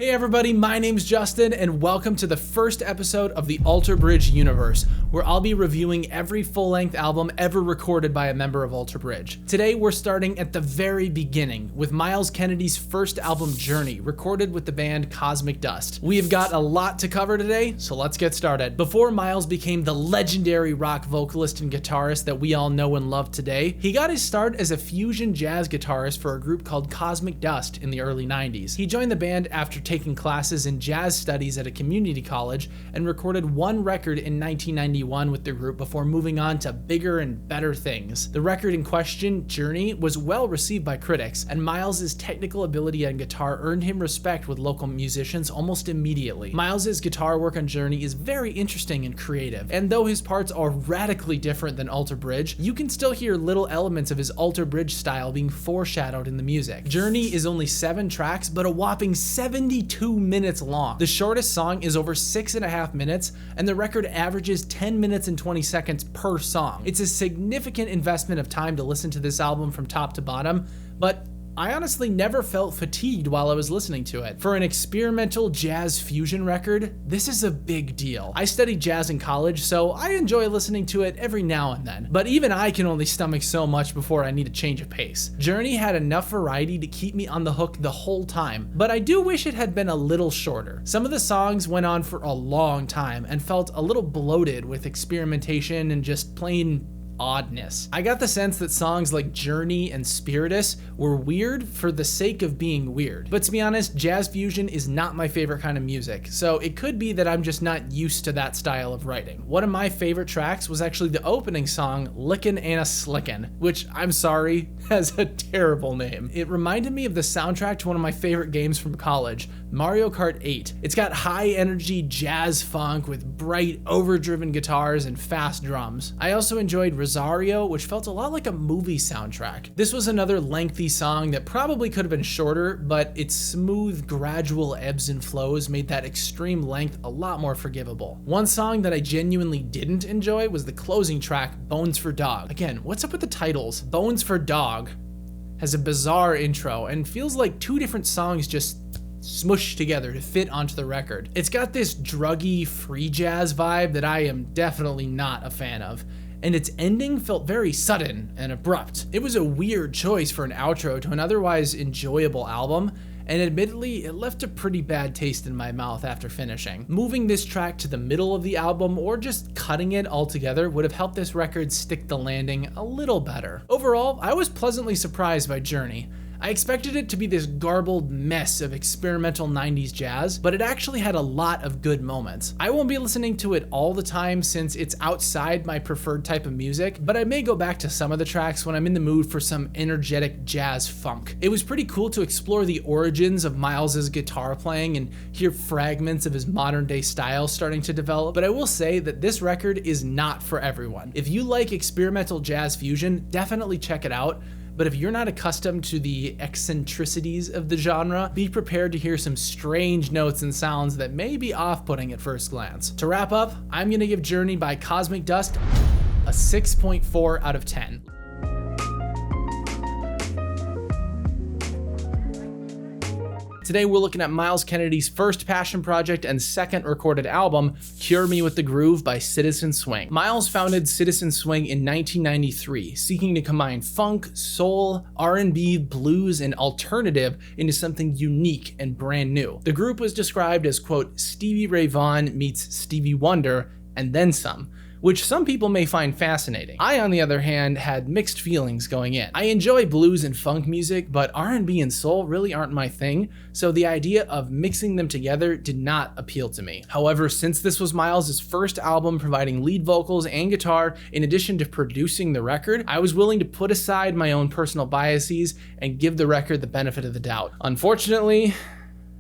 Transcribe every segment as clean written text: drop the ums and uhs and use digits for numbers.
Hey everybody, my name's Justin and welcome to the first episode of the Alter Bridge universe, where I'll be reviewing every full-length album ever recorded by a member of Alter Bridge. Today we're starting at the very beginning with Myles Kennedy's first album Journey, recorded with the band Cosmic Dust. We've got a lot to cover today, so let's get started. Before Myles became the legendary rock vocalist and guitarist that we all know and love today, he got his start as a fusion jazz guitarist for a group called Cosmic Dust in the early 90s. He joined the band after taking classes in jazz studies at a community college and recorded one record in 1991 with the group before moving on to bigger and better things. The record in question, Journey, was well received by critics, and Myles' technical ability on guitar earned him respect with local musicians almost immediately. Myles' guitar work on Journey is very interesting and creative, and though his parts are radically different than Alter Bridge, you can still hear little elements of his Alter Bridge style being foreshadowed in the music. Journey is only 7 tracks, but a whopping 72 minutes long. The shortest song is over 6.5 minutes, and the record averages 10 minutes and 20 seconds per song. It's a significant investment of time to listen to this album from top to bottom, but I honestly never felt fatigued while I was listening to it. For an experimental jazz fusion record, this is a big deal. I studied jazz in college, so I enjoy listening to it every now and then, but even I can only stomach so much before I need a change of pace. Journey had enough variety to keep me on the hook the whole time, but I do wish it had been a little shorter. Some of the songs went on for a long time and felt a little bloated with experimentation and just plain oddness. I got the sense that songs like Journey and Spiritus were weird for the sake of being weird. But to be honest, jazz fusion is not my favorite kind of music, so it could be that I'm just not used to that style of writing. One of my favorite tracks was actually the opening song, Lickin' and a Slickin', which, I'm sorry, has a terrible name. It reminded me of the soundtrack to one of my favorite games from college, Mario Kart 8. It's got high energy jazz funk with bright, overdriven guitars and fast drums. I also enjoyed Rosario, which felt a lot like a movie soundtrack. This was another lengthy song that probably could have been shorter, but its smooth, gradual ebbs and flows made that extreme length a lot more forgivable. One song that I genuinely didn't enjoy was the closing track, Bones for Dog. Again, what's up with the titles? Bones for Dog has a bizarre intro and feels like 2 different songs just smushed together to fit onto the record. It's got this druggy free jazz vibe that I am definitely not a fan of, and its ending felt very sudden and abrupt. It was a weird choice for an outro to an otherwise enjoyable album, and admittedly, it left a pretty bad taste in my mouth after finishing. Moving this track to the middle of the album or just cutting it altogether would have helped this record stick the landing a little better. Overall, I was pleasantly surprised by Journey. I expected it to be this garbled mess of experimental 90s jazz, but it actually had a lot of good moments. I won't be listening to it all the time since it's outside my preferred type of music, but I may go back to some of the tracks when I'm in the mood for some energetic jazz funk. It was pretty cool to explore the origins of Myles' guitar playing and hear fragments of his modern day style starting to develop, but I will say that this record is not for everyone. If you like experimental jazz fusion, definitely check it out. But if you're not accustomed to the eccentricities of the genre, be prepared to hear some strange notes and sounds that may be off-putting at first glance. To wrap up, I'm gonna give Journey by Cosmic Dust a 6.4 out of 10. Today we're looking at Myles Kennedy's first passion project and second recorded album, Cure Me With The Groove by Citizen Swing. Myles founded Citizen Swing in 1993, seeking to combine funk, soul, R&B, blues, and alternative into something unique and brand new. The group was described as, quote, Stevie Ray Vaughan meets Stevie Wonder, and then some, which some people may find fascinating. I, on the other hand, had mixed feelings going in. I enjoy blues and funk music, but R&B and soul really aren't my thing, so the idea of mixing them together did not appeal to me. However, since this was Myles' first album providing lead vocals and guitar, in addition to producing the record, I was willing to put aside my own personal biases and give the record the benefit of the doubt. Unfortunately,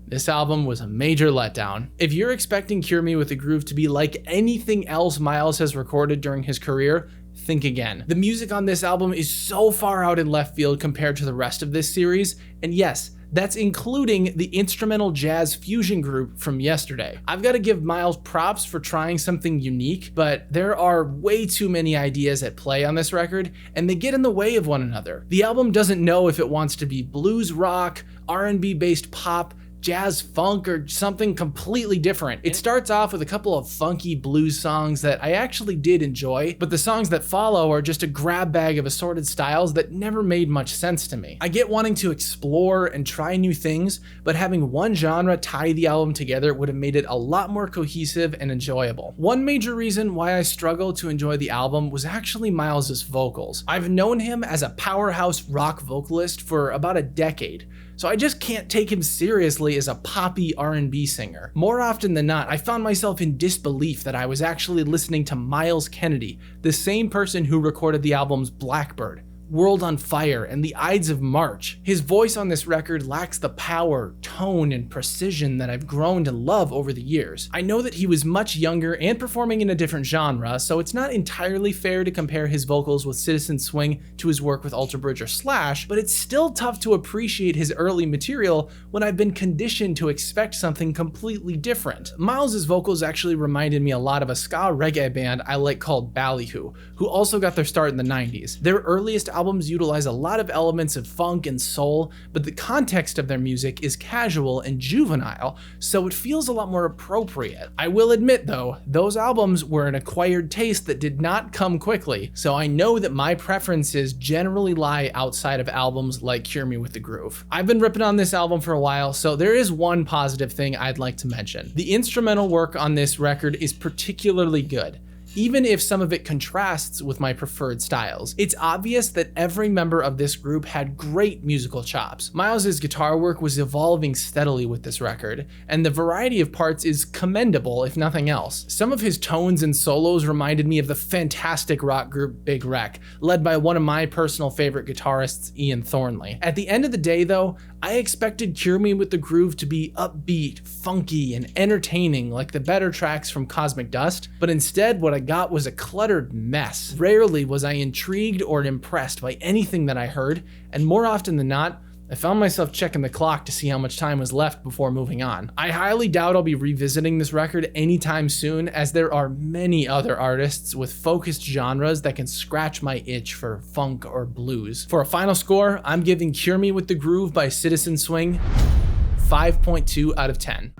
this album was a major letdown. If you're expecting Cure Me With The Groove to be like anything else Myles has recorded during his career, think again. The music on this album is so far out in left field compared to the rest of this series, and yes, that's including the instrumental jazz fusion group from yesterday. I've got to give Myles props for trying something unique, but there are way too many ideas at play on this record, and they get in the way of one another. The album doesn't know if it wants to be blues rock, R&B based pop, jazz funk or something completely different. It starts off with a couple of funky blues songs that I actually did enjoy, but the songs that follow are just a grab bag of assorted styles that never made much sense to me. I get wanting to explore and try new things, but having one genre tie the album together would have made it a lot more cohesive and enjoyable. One major reason why I struggled to enjoy the album was actually Myles' vocals. I've known him as a powerhouse rock vocalist for about a decade, so I just can't take him seriously as a poppy R&B singer. More often than not, I found myself in disbelief that I was actually listening to Myles Kennedy, the same person who recorded the albums Blackbird, World on Fire, and the Ides of March. His voice on this record lacks the power, tone, and precision that I've grown to love over the years. I know that he was much younger and performing in a different genre, so it's not entirely fair to compare his vocals with Citizen Swing to his work with Alter Bridge or Slash, but it's still tough to appreciate his early material when I've been conditioned to expect something completely different. Myles' vocals actually reminded me a lot of a ska reggae band I like called Ballyhoo, who also got their start in the 90s. Their earliest albums utilize a lot of elements of funk and soul, but the context of their music is casual and juvenile, so it feels a lot more appropriate. I will admit though, those albums were an acquired taste that did not come quickly, so I know that my preferences generally lie outside of albums like Cure Me With The Groove. I've been ripping on this album for a while, so there is one positive thing I'd like to mention. The instrumental work on this record is particularly good, even if some of it contrasts with my preferred styles. It's obvious that every member of this group had great musical chops. Myles' guitar work was evolving steadily with this record, and the variety of parts is commendable if nothing else. Some of his tones and solos reminded me of the fantastic rock group Big Wreck, led by one of my personal favorite guitarists, Ian Thornley. At the end of the day though, I expected Cure Me With The Groove to be upbeat, funky, and entertaining like the better tracks from Cosmic Dust, but instead what I got was a cluttered mess. Rarely was I intrigued or impressed by anything that I heard, and more often than not, I found myself checking the clock to see how much time was left before moving on. I highly doubt I'll be revisiting this record anytime soon, as there are many other artists with focused genres that can scratch my itch for funk or blues. For a final score, I'm giving Cure Me With The Groove by Citizen Swing 5.2 out of 10.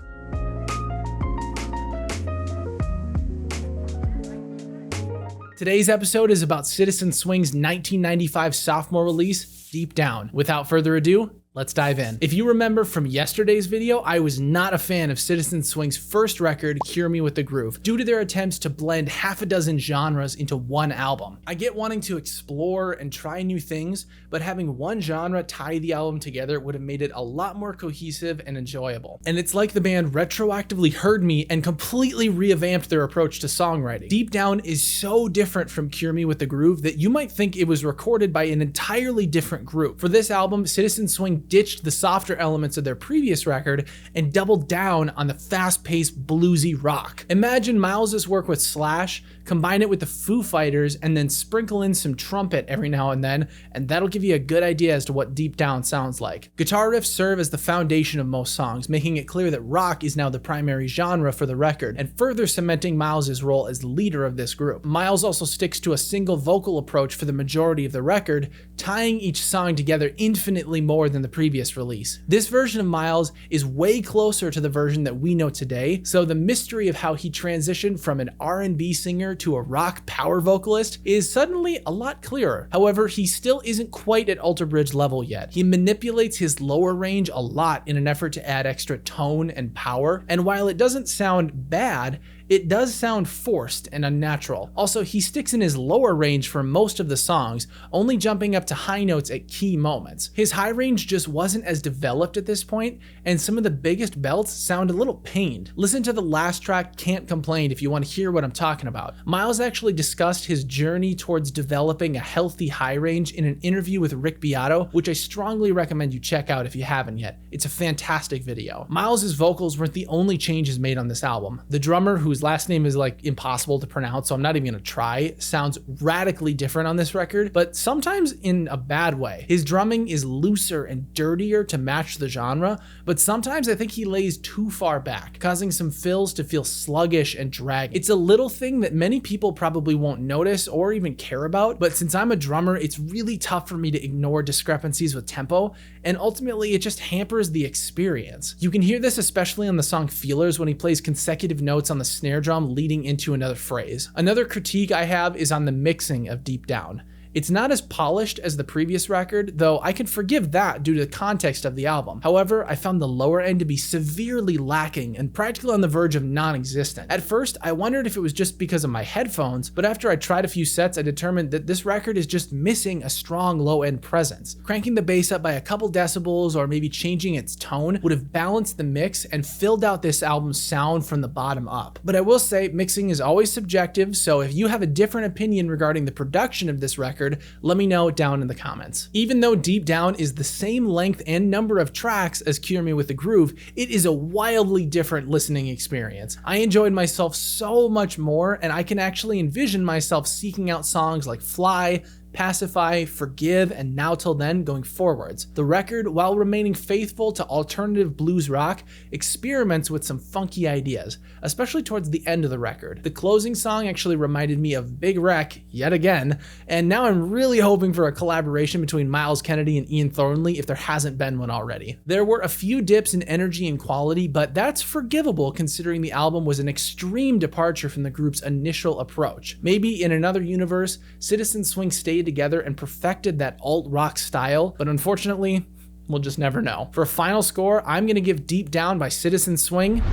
Today's episode is about Citizen Swing's 1995 sophomore release, Deep Down. Without further ado, let's dive in. If you remember from yesterday's video, I was not a fan of Citizen Swing's first record, Cure Me With The Groove, due to their attempts to blend half a dozen genres into one album. I get wanting to explore and try new things, but having one genre tie the album together would have made it a lot more cohesive and enjoyable. And it's like the band retroactively heard me and completely revamped their approach to songwriting. Deep Down is so different from Cure Me With The Groove that you might think it was recorded by an entirely different group. For this album, Citizen Swing ditched the softer elements of their previous record and doubled down on the fast-paced bluesy rock. Imagine Myles' work with Slash, combine it with the Foo Fighters, and then sprinkle in some trumpet every now and then, and that'll give you a good idea as to what Deep Down sounds like. Guitar riffs serve as the foundation of most songs, making it clear that rock is now the primary genre for the record, and further cementing Myles' role as the leader of this group. Myles also sticks to a single vocal approach for the majority of the record, tying each song together infinitely more than the previous release. This version of Myles is way closer to the version that we know today, so the mystery of how he transitioned from an R&B singer to a rock power vocalist is suddenly a lot clearer. However, he still isn't quite at Alter Bridge level yet. He manipulates his lower range a lot in an effort to add extra tone and power, and while it doesn't sound bad, it does sound forced and unnatural. Also, he sticks in his lower range for most of the songs, only jumping up to high notes at key moments. His high range just wasn't as developed at this point, and some of the biggest belts sound a little pained. Listen to the last track, Can't Complain, if you want to hear what I'm talking about. Myles actually discussed his journey towards developing a healthy high range in an interview with Rick Beato, which I strongly recommend you check out if you haven't yet. It's a fantastic video. Myles' vocals weren't the only changes made on this album. The drummer, whose whose last name is like impossible to pronounce, so I'm not even gonna try, sounds radically different on this record, but sometimes in a bad way. His drumming is looser and dirtier to match the genre, but sometimes I think he lays too far back, causing some fills to feel sluggish and draggy. It's a little thing that many people probably won't notice or even care about, but since I'm a drummer, it's really tough for me to ignore discrepancies with tempo, and ultimately it just hampers the experience. You can hear this especially on the song Feelers when he plays consecutive notes on the snare drum leading into another phrase. Another critique I have is on the mixing of Deep Down. It's not as polished as the previous record, though I can forgive that due to the context of the album. However, I found the lower end to be severely lacking and practically on the verge of non-existent. At first, I wondered if it was just because of my headphones, but after I tried a few sets, I determined that this record is just missing a strong low-end presence. Cranking the bass up by a couple decibels or maybe changing its tone would have balanced the mix and filled out this album's sound from the bottom up. But I will say, mixing is always subjective, so if you have a different opinion regarding the production of this record, let me know down in the comments. Even though Deep Down is the same length and number of tracks as Cure Me With the Groove, it is a wildly different listening experience. I enjoyed myself so much more, and I can actually envision myself seeking out songs like Fly, Pacify, Forgive, and Now Till Then going forwards. The record, while remaining faithful to alternative blues rock, experiments with some funky ideas, especially towards the end of the record. The closing song actually reminded me of Big Wreck yet again, and now I'm really hoping for a collaboration between Myles Kennedy and Ian Thornley if there hasn't been one already. There were a few dips in energy and quality, but that's forgivable considering the album was an extreme departure from the group's initial approach. Maybe in another universe, Citizen Swing stayed together and perfected that alt-rock style, but unfortunately, we'll just never know. For a final score, I'm gonna give Deep Down by Citizen Swing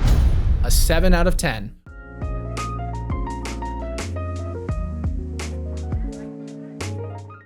a 7 out of 10.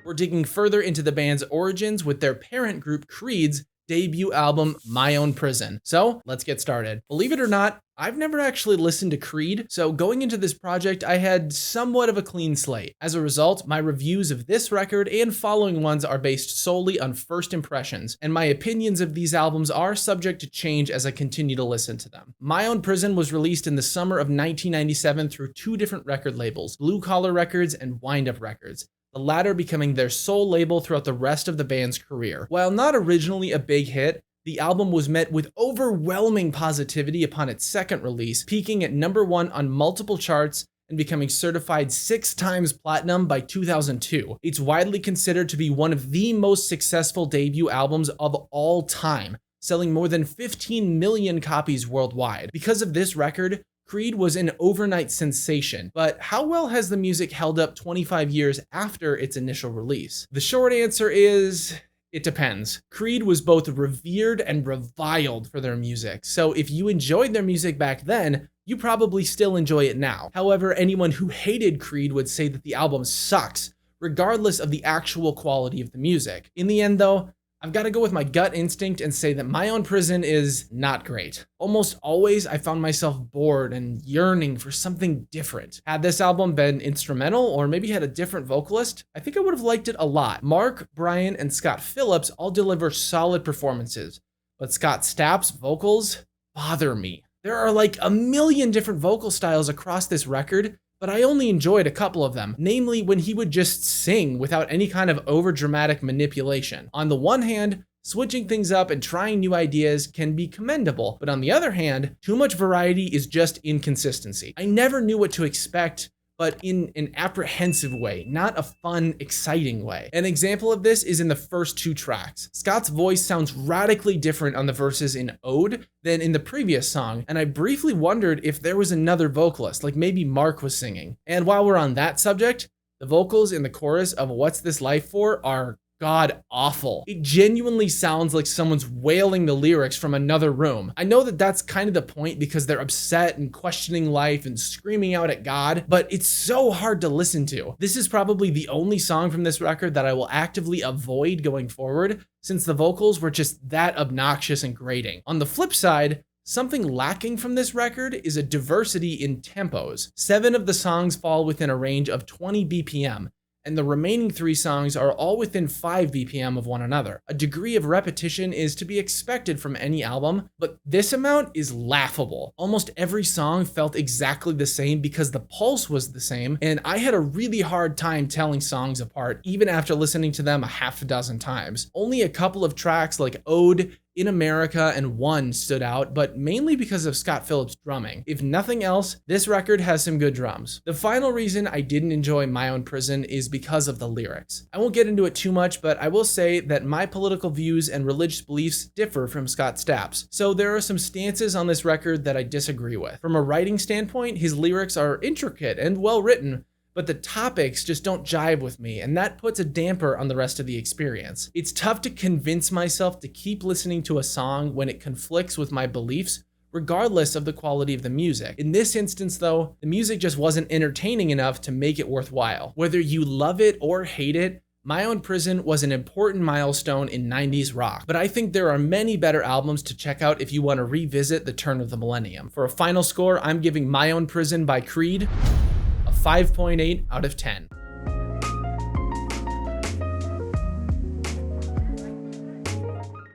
We're digging further into the band's origins with their parent group Creed's debut album, My Own Prison. So let's get started. Believe it or not, I've never actually listened to Creed, so going into this project, I had somewhat of a clean slate. As a result, my reviews of this record and following ones are based solely on first impressions, and my opinions of these albums are subject to change as I continue to listen to them. My Own Prison was released in the summer of 1997 through two different record labels, Blue Collar Records and Wind Up Records, the latter becoming their sole label throughout the rest of the band's career. While not originally a big hit, the album was met with overwhelming positivity upon its second release, peaking at #1 on multiple charts and becoming certified 6 times platinum by 2002. It's widely considered to be one of the most successful debut albums of all time, selling more than 15 million copies worldwide. Because of this record, Creed was an overnight sensation, but how well has the music held up 25 years after its initial release? The short answer is, it depends. Creed was both revered and reviled for their music, so if you enjoyed their music back then, you probably still enjoy it now. However, anyone who hated Creed would say that the album sucks, regardless of the actual quality of the music. In the end though, I've got to go with my gut instinct and say that My Own Prison is not great. Almost always, I found myself bored and yearning for something different. Had this album been instrumental or maybe had a different vocalist, I think I would have liked it a lot. Mark, Brian, and Scott Phillips all deliver solid performances, but Scott Stapp's vocals bother me. There are like a million different vocal styles across this record, but I only enjoyed a couple of them, namely when he would just sing without any kind of overdramatic manipulation. On the one hand, switching things up and trying new ideas can be commendable, but on the other hand, too much variety is just inconsistency. I never knew what to expect, but in an apprehensive way, not a fun, exciting way. An example of this is in the first 2 tracks. Scott's voice sounds radically different on the verses in Ode than in the previous song, and I briefly wondered if there was another vocalist, like maybe Mark was singing. And while we're on that subject, the vocals in the chorus of What's This Life For are god awful. It genuinely sounds like someone's wailing the lyrics from another room. I know that that's kind of the point because they're upset and questioning life and screaming out at God, but it's so hard to listen to. This is probably the only song from this record that I will actively avoid going forward since the vocals were just that obnoxious and grating. On the flip side, something lacking from this record is a diversity in tempos. 7 of the songs fall within a range of 20 BPM, and the remaining 3 songs are all within 5 BPM of one another. A degree of repetition is to be expected from any album, but this amount is laughable. Almost every song felt exactly the same because the pulse was the same, and I had a really hard time telling songs apart even after listening to them a half a dozen times. Only a couple of tracks like Ode, In America, and One stood out, but mainly because of Scott Phillips' drumming. If nothing else, this record has some good drums. The final reason I didn't enjoy My Own Prison is because of the lyrics. I won't get into it too much, but I will say that my political views and religious beliefs differ from Scott Stapp's, so there are some stances on this record that I disagree with. From a writing standpoint, his lyrics are intricate and well written, but the topics just don't jive with me, and that puts a damper on the rest of the experience. It's tough to convince myself to keep listening to a song when it conflicts with my beliefs, regardless of the quality of the music. In this instance though, the music just wasn't entertaining enough to make it worthwhile. Whether you love it or hate it, My Own Prison was an important milestone in 90s rock, but I think there are many better albums to check out if you want to revisit the turn of the millennium. For a final score, I'm giving My Own Prison by Creed 5.8 out of 10.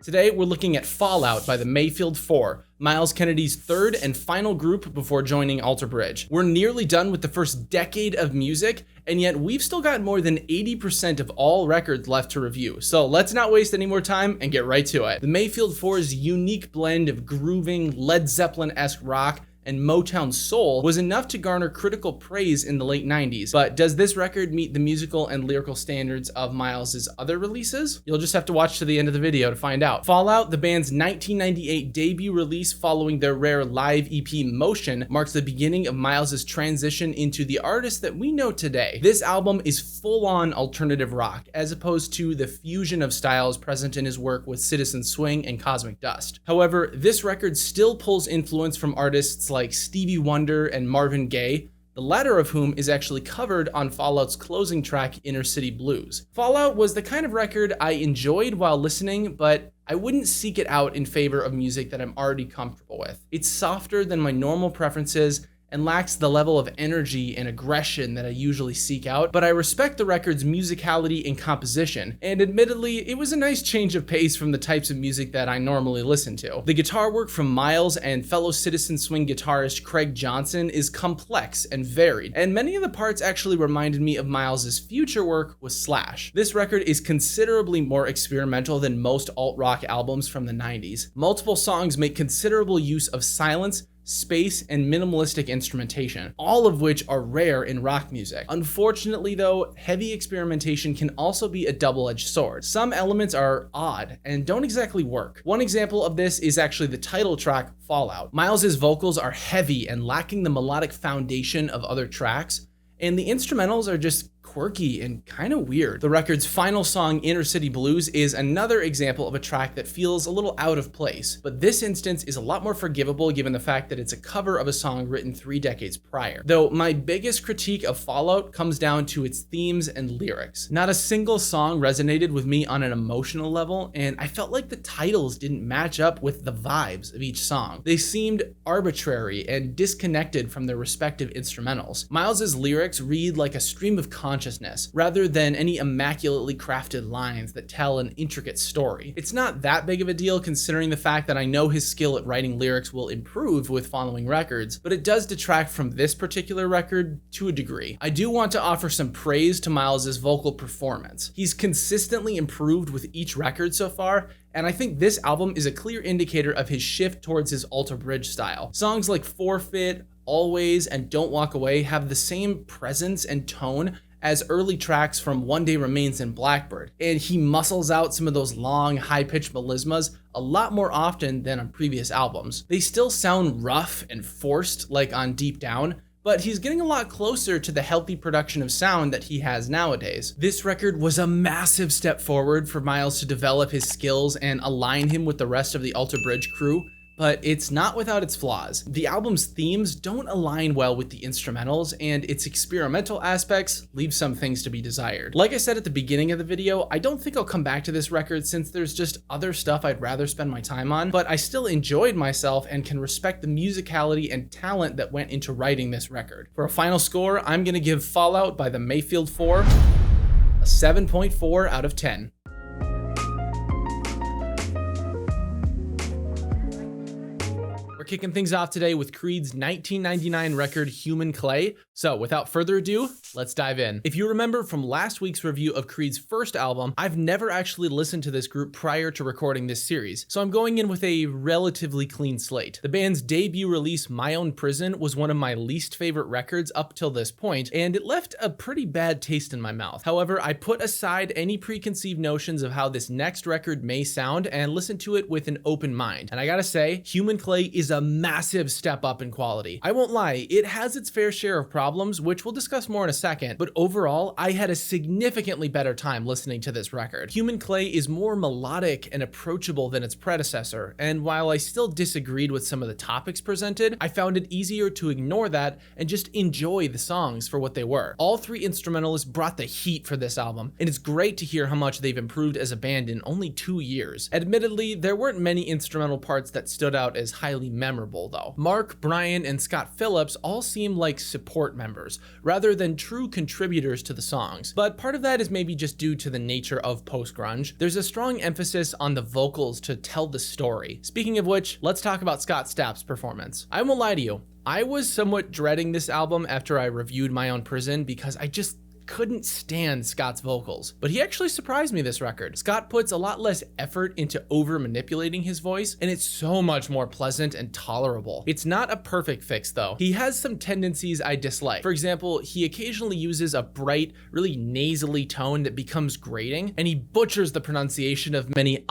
Today, we're looking at Fallout by the Mayfield 4, Myles Kennedy's third and final group before joining Alter Bridge. We're nearly done with the first decade of music, and yet we've still got more than 80% of all records left to review. So let's not waste any more time and get right to it. The Mayfield 4's unique blend of grooving, Led Zeppelin-esque rock and Motown soul was enough to garner critical praise in the late 90s. But does this record meet the musical and lyrical standards of Myles' other releases? You'll just have to watch to the end of the video to find out. Fallout, the band's 1998 debut release following their rare live EP Motion, marks the beginning of Myles' transition into the artist that we know today. This album is full-on alternative rock, as opposed to the fusion of styles present in his work with Citizen Swing and Cosmic Dust. However, this record still pulls influence from artists like Stevie Wonder and Marvin Gaye, the latter of whom is actually covered on Fallout's closing track, Inner City Blues. Fallout was the kind of record I enjoyed while listening, but I wouldn't seek it out in favor of music that I'm already comfortable with. It's softer than my normal preferences and lacks the level of energy and aggression that I usually seek out, but I respect the record's musicality and composition, and admittedly, it was a nice change of pace from the types of music that I normally listen to. The guitar work from Myles and fellow Citizen Swing guitarist Craig Johnson is complex and varied, and many of the parts actually reminded me of Myles' future work with Slash. This record is considerably more experimental than most alt-rock albums from the 90s. Multiple songs make considerable use of silence, space, and minimalistic instrumentation, all of which are rare in rock music. Unfortunately though, heavy experimentation can also be a double-edged sword. Some elements are odd and don't exactly work. One example of this is actually the title track, Fallout. Myles' vocals are heavy and lacking the melodic foundation of other tracks, and the instrumentals are just quirky and kind of weird. The record's final song, Inner City Blues, is another example of a track that feels a little out of place, but this instance is a lot more forgivable given the fact that it's a cover of a song written 3 decades prior. Though my biggest critique of Fallout comes down to its themes and lyrics. Not a single song resonated with me on an emotional level, and I felt like the titles didn't match up with the vibes of each song. They seemed arbitrary and disconnected from their respective instrumentals. Myles' lyrics read like a stream of consciousness rather than any immaculately crafted lines that tell an intricate story. It's not that big of a deal considering the fact that I know his skill at writing lyrics will improve with following records, but it does detract from this particular record to a degree. I do want to offer some praise to Myles' vocal performance. He's consistently improved with each record so far, and I think this album is a clear indicator of his shift towards his Alter Bridge style. Songs like Forfeit, Always, and Don't Walk Away have the same presence and tone as early tracks from One Day Remains and Blackbird, and he muscles out some of those long, high-pitched melismas a lot more often than on previous albums. They still sound rough and forced like on Deep Down, but he's getting a lot closer to the healthy production of sound that he has nowadays. This record was a massive step forward for Myles to develop his skills and align him with the rest of the Alter Bridge crew, but it's not without its flaws. The album's themes don't align well with the instrumentals, and its experimental aspects leave some things to be desired. Like I said at the beginning of the video, I don't think I'll come back to this record since there's just other stuff I'd rather spend my time on, but I still enjoyed myself and can respect the musicality and talent that went into writing this record. For a final score, I'm gonna give Fallout by the Mayfield 4 a 7.4 out of 10. We're kicking things off today with Creed's 1999 record Human Clay. So without further ado, let's dive in. If you remember from last week's review of Creed's first album, I've never actually listened to this group prior to recording this series, so I'm going in with a relatively clean slate. The band's debut release, My Own Prison, was one of my least favorite records up till this point, and it left a pretty bad taste in my mouth. However, I put aside any preconceived notions of how this next record may sound and listened to it with an open mind. And I gotta say, Human Clay is a massive step up in quality. I won't lie, it has its fair share of problems, which we'll discuss more in a second, but overall, I had a significantly better time listening to this record. Human Clay is more melodic and approachable than its predecessor, and while I still disagreed with some of the topics presented, I found it easier to ignore that and just enjoy the songs for what they were. All three instrumentalists brought the heat for this album, and it's great to hear how much they've improved as a band in only 2 years. Admittedly, there weren't many instrumental parts that stood out as highly memorable though. Mark, Brian, and Scott Phillips all seem like support members, rather than true contributors to the songs. But part of that is maybe just due to the nature of post-grunge. There's a strong emphasis on the vocals to tell the story. Speaking of which, let's talk about Scott Stapp's performance. I won't lie to you, I was somewhat dreading this album after I reviewed My Own Prison because I just couldn't stand Scott's vocals, but he actually surprised me this record. Scott puts a lot less effort into over manipulating his voice, and it's so much more pleasant and tolerable. It's not a perfect fix though. He has some tendencies I dislike. For example, he occasionally uses a bright, really nasally tone that becomes grating, and he butchers the pronunciation of many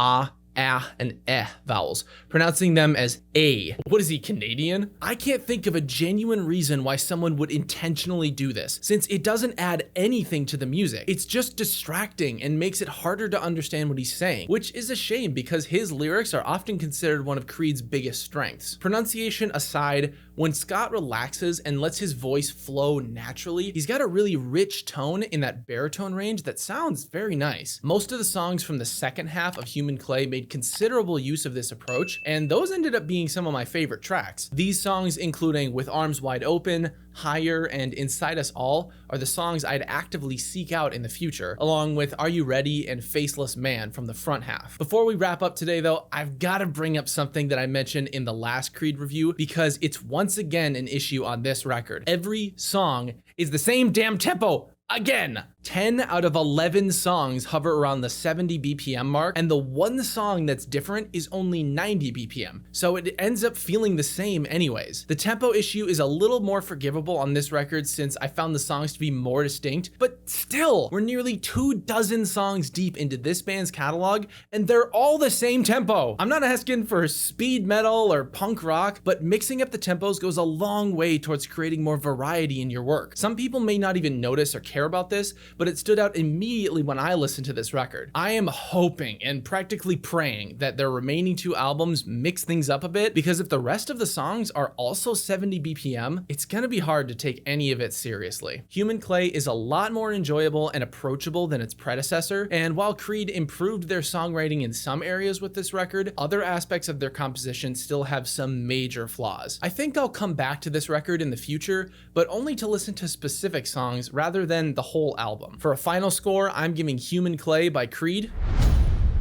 and vowels, pronouncing them as a. What is he, Canadian? I can't think of a genuine reason why someone would intentionally do this, since it doesn't add anything to the music. It's just distracting and makes it harder to understand what he's saying, which is a shame because his lyrics are often considered one of Creed's biggest strengths. Pronunciation aside, when Scott relaxes and lets his voice flow naturally, he's got a really rich tone in that baritone range that sounds very nice. Most of the songs from the second half of Human Clay made considerable use of this approach, and those ended up being some of my favorite tracks. These songs, including With Arms Wide Open, Higher, and Inside Us All, are the songs I'd actively seek out in the future, along with Are You Ready and Faceless Man from the front half. Before we wrap up today though, I've got to bring up something that I mentioned in the last Creed review because it's once again an issue on this record. Every song is the same damn tempo again. 10 out of 11 songs hover around the 70 BPM mark, and the one song that's different is only 90 BPM, so it ends up feeling the same anyways. The tempo issue is a little more forgivable on this record since I found the songs to be more distinct, but still, we're nearly 24 songs deep into this band's catalog, and they're all the same tempo. I'm not asking for speed metal or punk rock, but mixing up the tempos goes a long way towards creating more variety in your work. Some people may not even notice or care about this, but it stood out immediately when I listened to this record. I am hoping and practically praying that their remaining 2 albums mix things up a bit, because if the rest of the songs are also 70 BPM, it's gonna be hard to take any of it seriously. Human Clay is a lot more enjoyable and approachable than its predecessor, and while Creed improved their songwriting in some areas with this record, other aspects of their composition still have some major flaws. I think I'll come back to this record in the future, but only to listen to specific songs rather than the whole album. For a final score, I'm giving Human Clay by Creed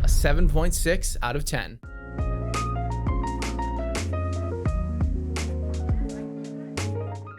a 7.6 out of 10.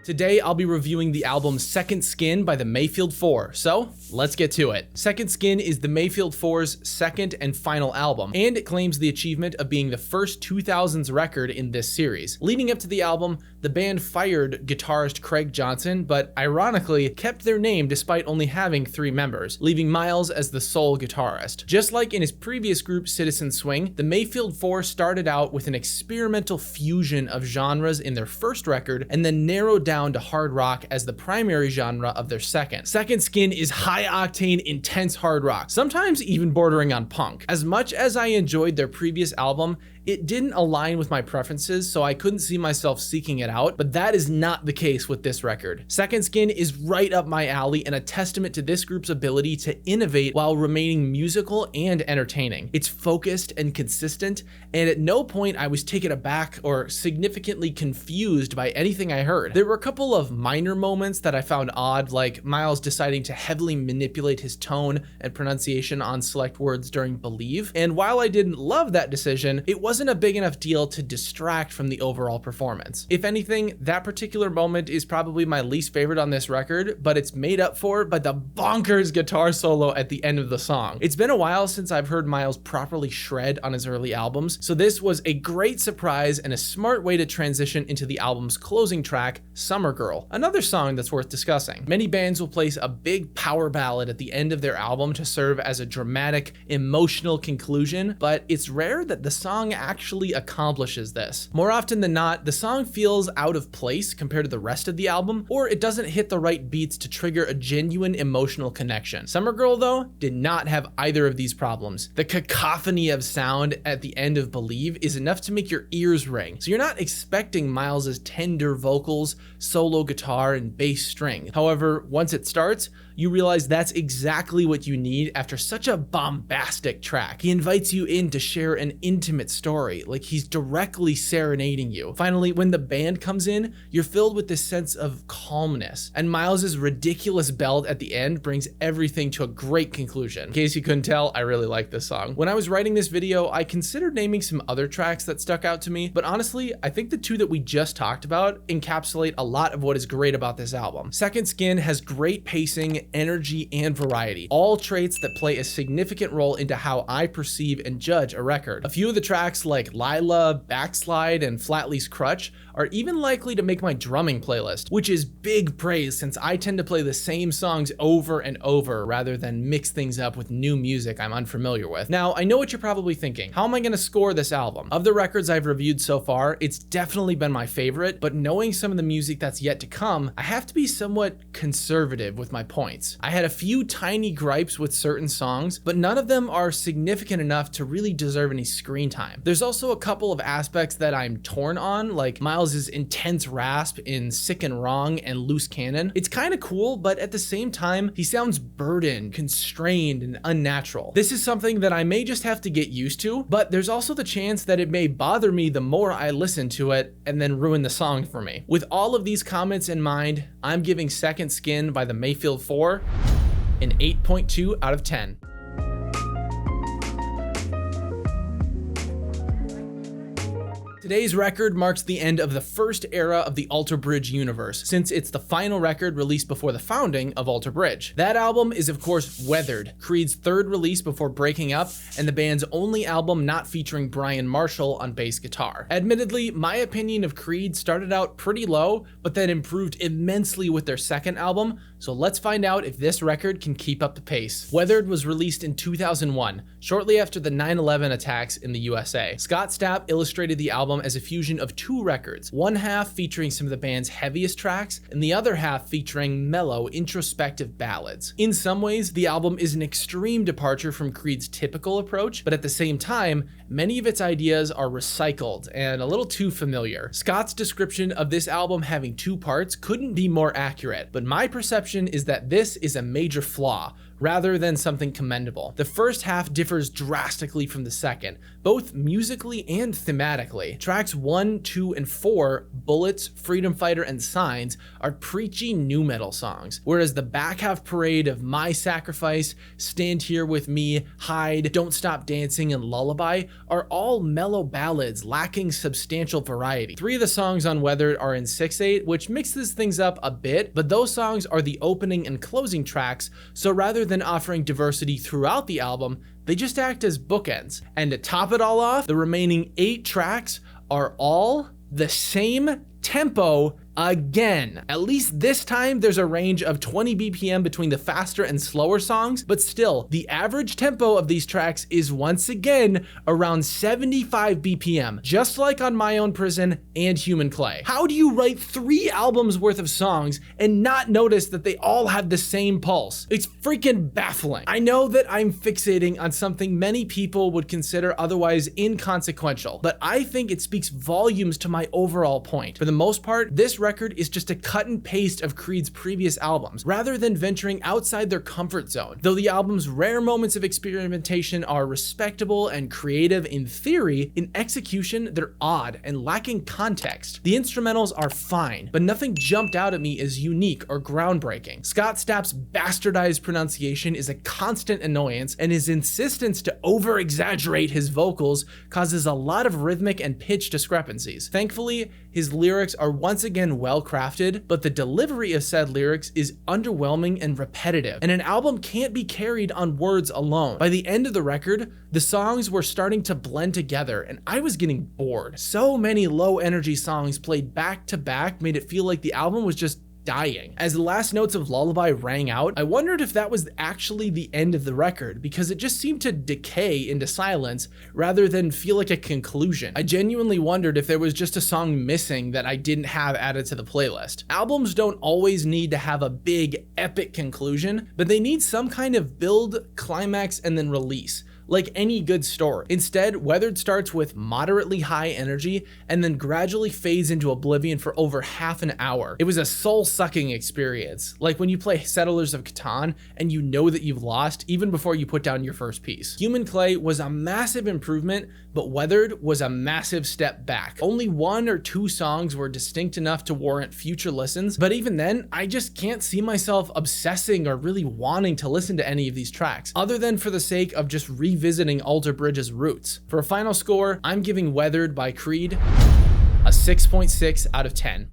Today, I'll be reviewing the album Second Skin by the Mayfield 4, so let's get to it. Second Skin is the Mayfield 4's second and final album, and it claims the achievement of being the first 2000s record in this series. Leading up to the album, the band fired guitarist Craig Johnson, but ironically kept their name despite only having 3 members, leaving Myles as the sole guitarist. Just like in his previous group Citizen Swing, the Mayfield 4 started out with an experimental fusion of genres in their first record, and then narrowed down to hard rock as the primary genre of their second. Second Skin is high-octane, intense hard rock, sometimes even bordering on punk. As much as I enjoyed their previous album, It didn't align with my preferences, so I couldn't see myself seeking it out, but that is not the case with this record. Second Skin is right up my alley and a testament to this group's ability to innovate while remaining musical and entertaining. It's focused and consistent, and at no point I was taken aback or significantly confused by anything I heard. There were a couple of minor moments that I found odd, like Myles deciding to heavily manipulate his tone and pronunciation on select words during Believe, and while I didn't love that decision, it wasn't a big enough deal to distract from the overall performance. If anything, that particular moment is probably my least favorite on this record, but it's made up for by the bonkers guitar solo at the end of the song. It's been a while since I've heard Myles properly shred on his early albums, so this was a great surprise and a smart way to transition into the album's closing track, Summer Girl, another song that's worth discussing. Many bands will place a big power ballad at the end of their album to serve as a dramatic, emotional conclusion, but it's rare that the song actually accomplishes this. More often than not, the song feels out of place compared to the rest of the album, or it doesn't hit the right beats to trigger a genuine emotional connection. Summer Girl, though, did not have either of these problems. The cacophony of sound at the end of Believe is enough to make your ears ring, so you're not expecting Myles' tender vocals, solo guitar, and bass string. However, once it starts, you realize that's exactly what you need after such a bombastic track. He invites you in to share an intimate story, like he's directly serenading you. Finally, when the band comes in, you're filled with this sense of calmness, and Myles' ridiculous belt at the end brings everything to a great conclusion. In case you couldn't tell, I really like this song. When I was writing this video, I considered naming some other tracks that stuck out to me, but honestly, I think the two that we just talked about encapsulate a lot of what is great about this album. Second Skin has great pacing, energy, and variety, all traits that play a significant role into how I perceive and judge a record. A few of the tracks like Lila, Backslide, and Flatley's Crutch are even likely to make my drumming playlist, which is big praise since I tend to play the same songs over and over rather than mix things up with new music I'm unfamiliar with. Now, I know what you're probably thinking. How am I gonna score this album? Of the records I've reviewed so far, it's definitely been my favorite, but knowing some of the music that's yet to come, I have to be somewhat conservative with my points. I had a few tiny gripes with certain songs, but none of them are significant enough to really deserve any screen time. There's also a couple of aspects that I'm torn on, like Myles' intense rasp in Sick and Wrong and Loose Cannon. It's kind of cool, but at the same time, he sounds burdened, constrained, and unnatural. This is something that I may just have to get used to, but there's also the chance that it may bother me the more I listen to it and then ruin the song for me. With all of these comments in mind, I'm giving Second Skin by the Mayfield 4 an 8.2 out of 10. Today's record marks the end of the first era of the Alter Bridge universe, since it's the final record released before the founding of Alter Bridge. That album is of course Weathered, Creed's third release before breaking up, and the band's only album not featuring Brian Marshall on bass guitar. Admittedly, my opinion of Creed started out pretty low, but then improved immensely with their second album, so let's find out if this record can keep up the pace. Weathered was released in 2001, shortly after the 9/11 attacks in the USA. Scott Stapp illustrated the album as a fusion of two records, one half featuring some of the band's heaviest tracks, and the other half featuring mellow, introspective ballads. In some ways, the album is an extreme departure from Creed's typical approach, but at the same time, many of its ideas are recycled and a little too familiar. Scott's description of this album having two parts couldn't be more accurate, but my perception is that this is a major flaw, rather than something commendable. The first half differs drastically from the second, both musically and thematically. Tracks 1, 2, and 4, Bullets, Freedom Fighter, and Signs, are preachy nu metal songs, whereas the back half parade of My Sacrifice, Stand Here With Me, Hide, Don't Stop Dancing, and Lullaby are all mellow ballads lacking substantial variety. 3 of the songs on Weathered are in 6/8, which mixes things up a bit, but those songs are the opening and closing tracks, so rather than offering diversity throughout the album, they just act as bookends. And to top it all off, the remaining 8 tracks are all the same tempo again. At least this time there's a range of 20 BPM between the faster and slower songs, but still, the average tempo of these tracks is once again around 75 BPM, just like on My Own Prison and Human Clay. How do you write 3 albums worth of songs and not notice that they all have the same pulse? It's freaking baffling. I know that I'm fixating on something many people would consider otherwise inconsequential, but I think it speaks volumes to my overall point. For the most part, this record is just a cut and paste of Creed's previous albums, rather than venturing outside their comfort zone. Though the album's rare moments of experimentation are respectable and creative in theory, in execution, they're odd and lacking context. The instrumentals are fine, but nothing jumped out at me as unique or groundbreaking. Scott Stapp's bastardized pronunciation is a constant annoyance, and his insistence to over-exaggerate his vocals causes a lot of rhythmic and pitch discrepancies. Thankfully, his lyrics are once again well crafted, but the delivery of said lyrics is underwhelming and repetitive, and an album can't be carried on words alone. By the end of the record, the songs were starting to blend together, and I was getting bored. So many low energy songs played back to back made it feel like the album was just dying. As the last notes of Lullaby rang out, I wondered if that was actually the end of the record, because it just seemed to decay into silence rather than feel like a conclusion. I genuinely wondered if there was just a song missing that I didn't have added to the playlist. Albums don't always need to have a big, epic conclusion, but they need some kind of build, climax, and then release. Like any good story. Instead, Weathered starts with moderately high energy and then gradually fades into oblivion for over half an hour. It was a soul-sucking experience, like when you play Settlers of Catan and you know that you've lost even before you put down your first piece. Human Clay was a massive improvement, but Weathered was a massive step back. Only 1 or 2 songs were distinct enough to warrant future listens, but even then, I just can't see myself obsessing or really wanting to listen to any of these tracks, other than for the sake of just revisiting Alter Bridge's roots. For a final score, I'm giving Weathered by Creed a 6.6 out of 10.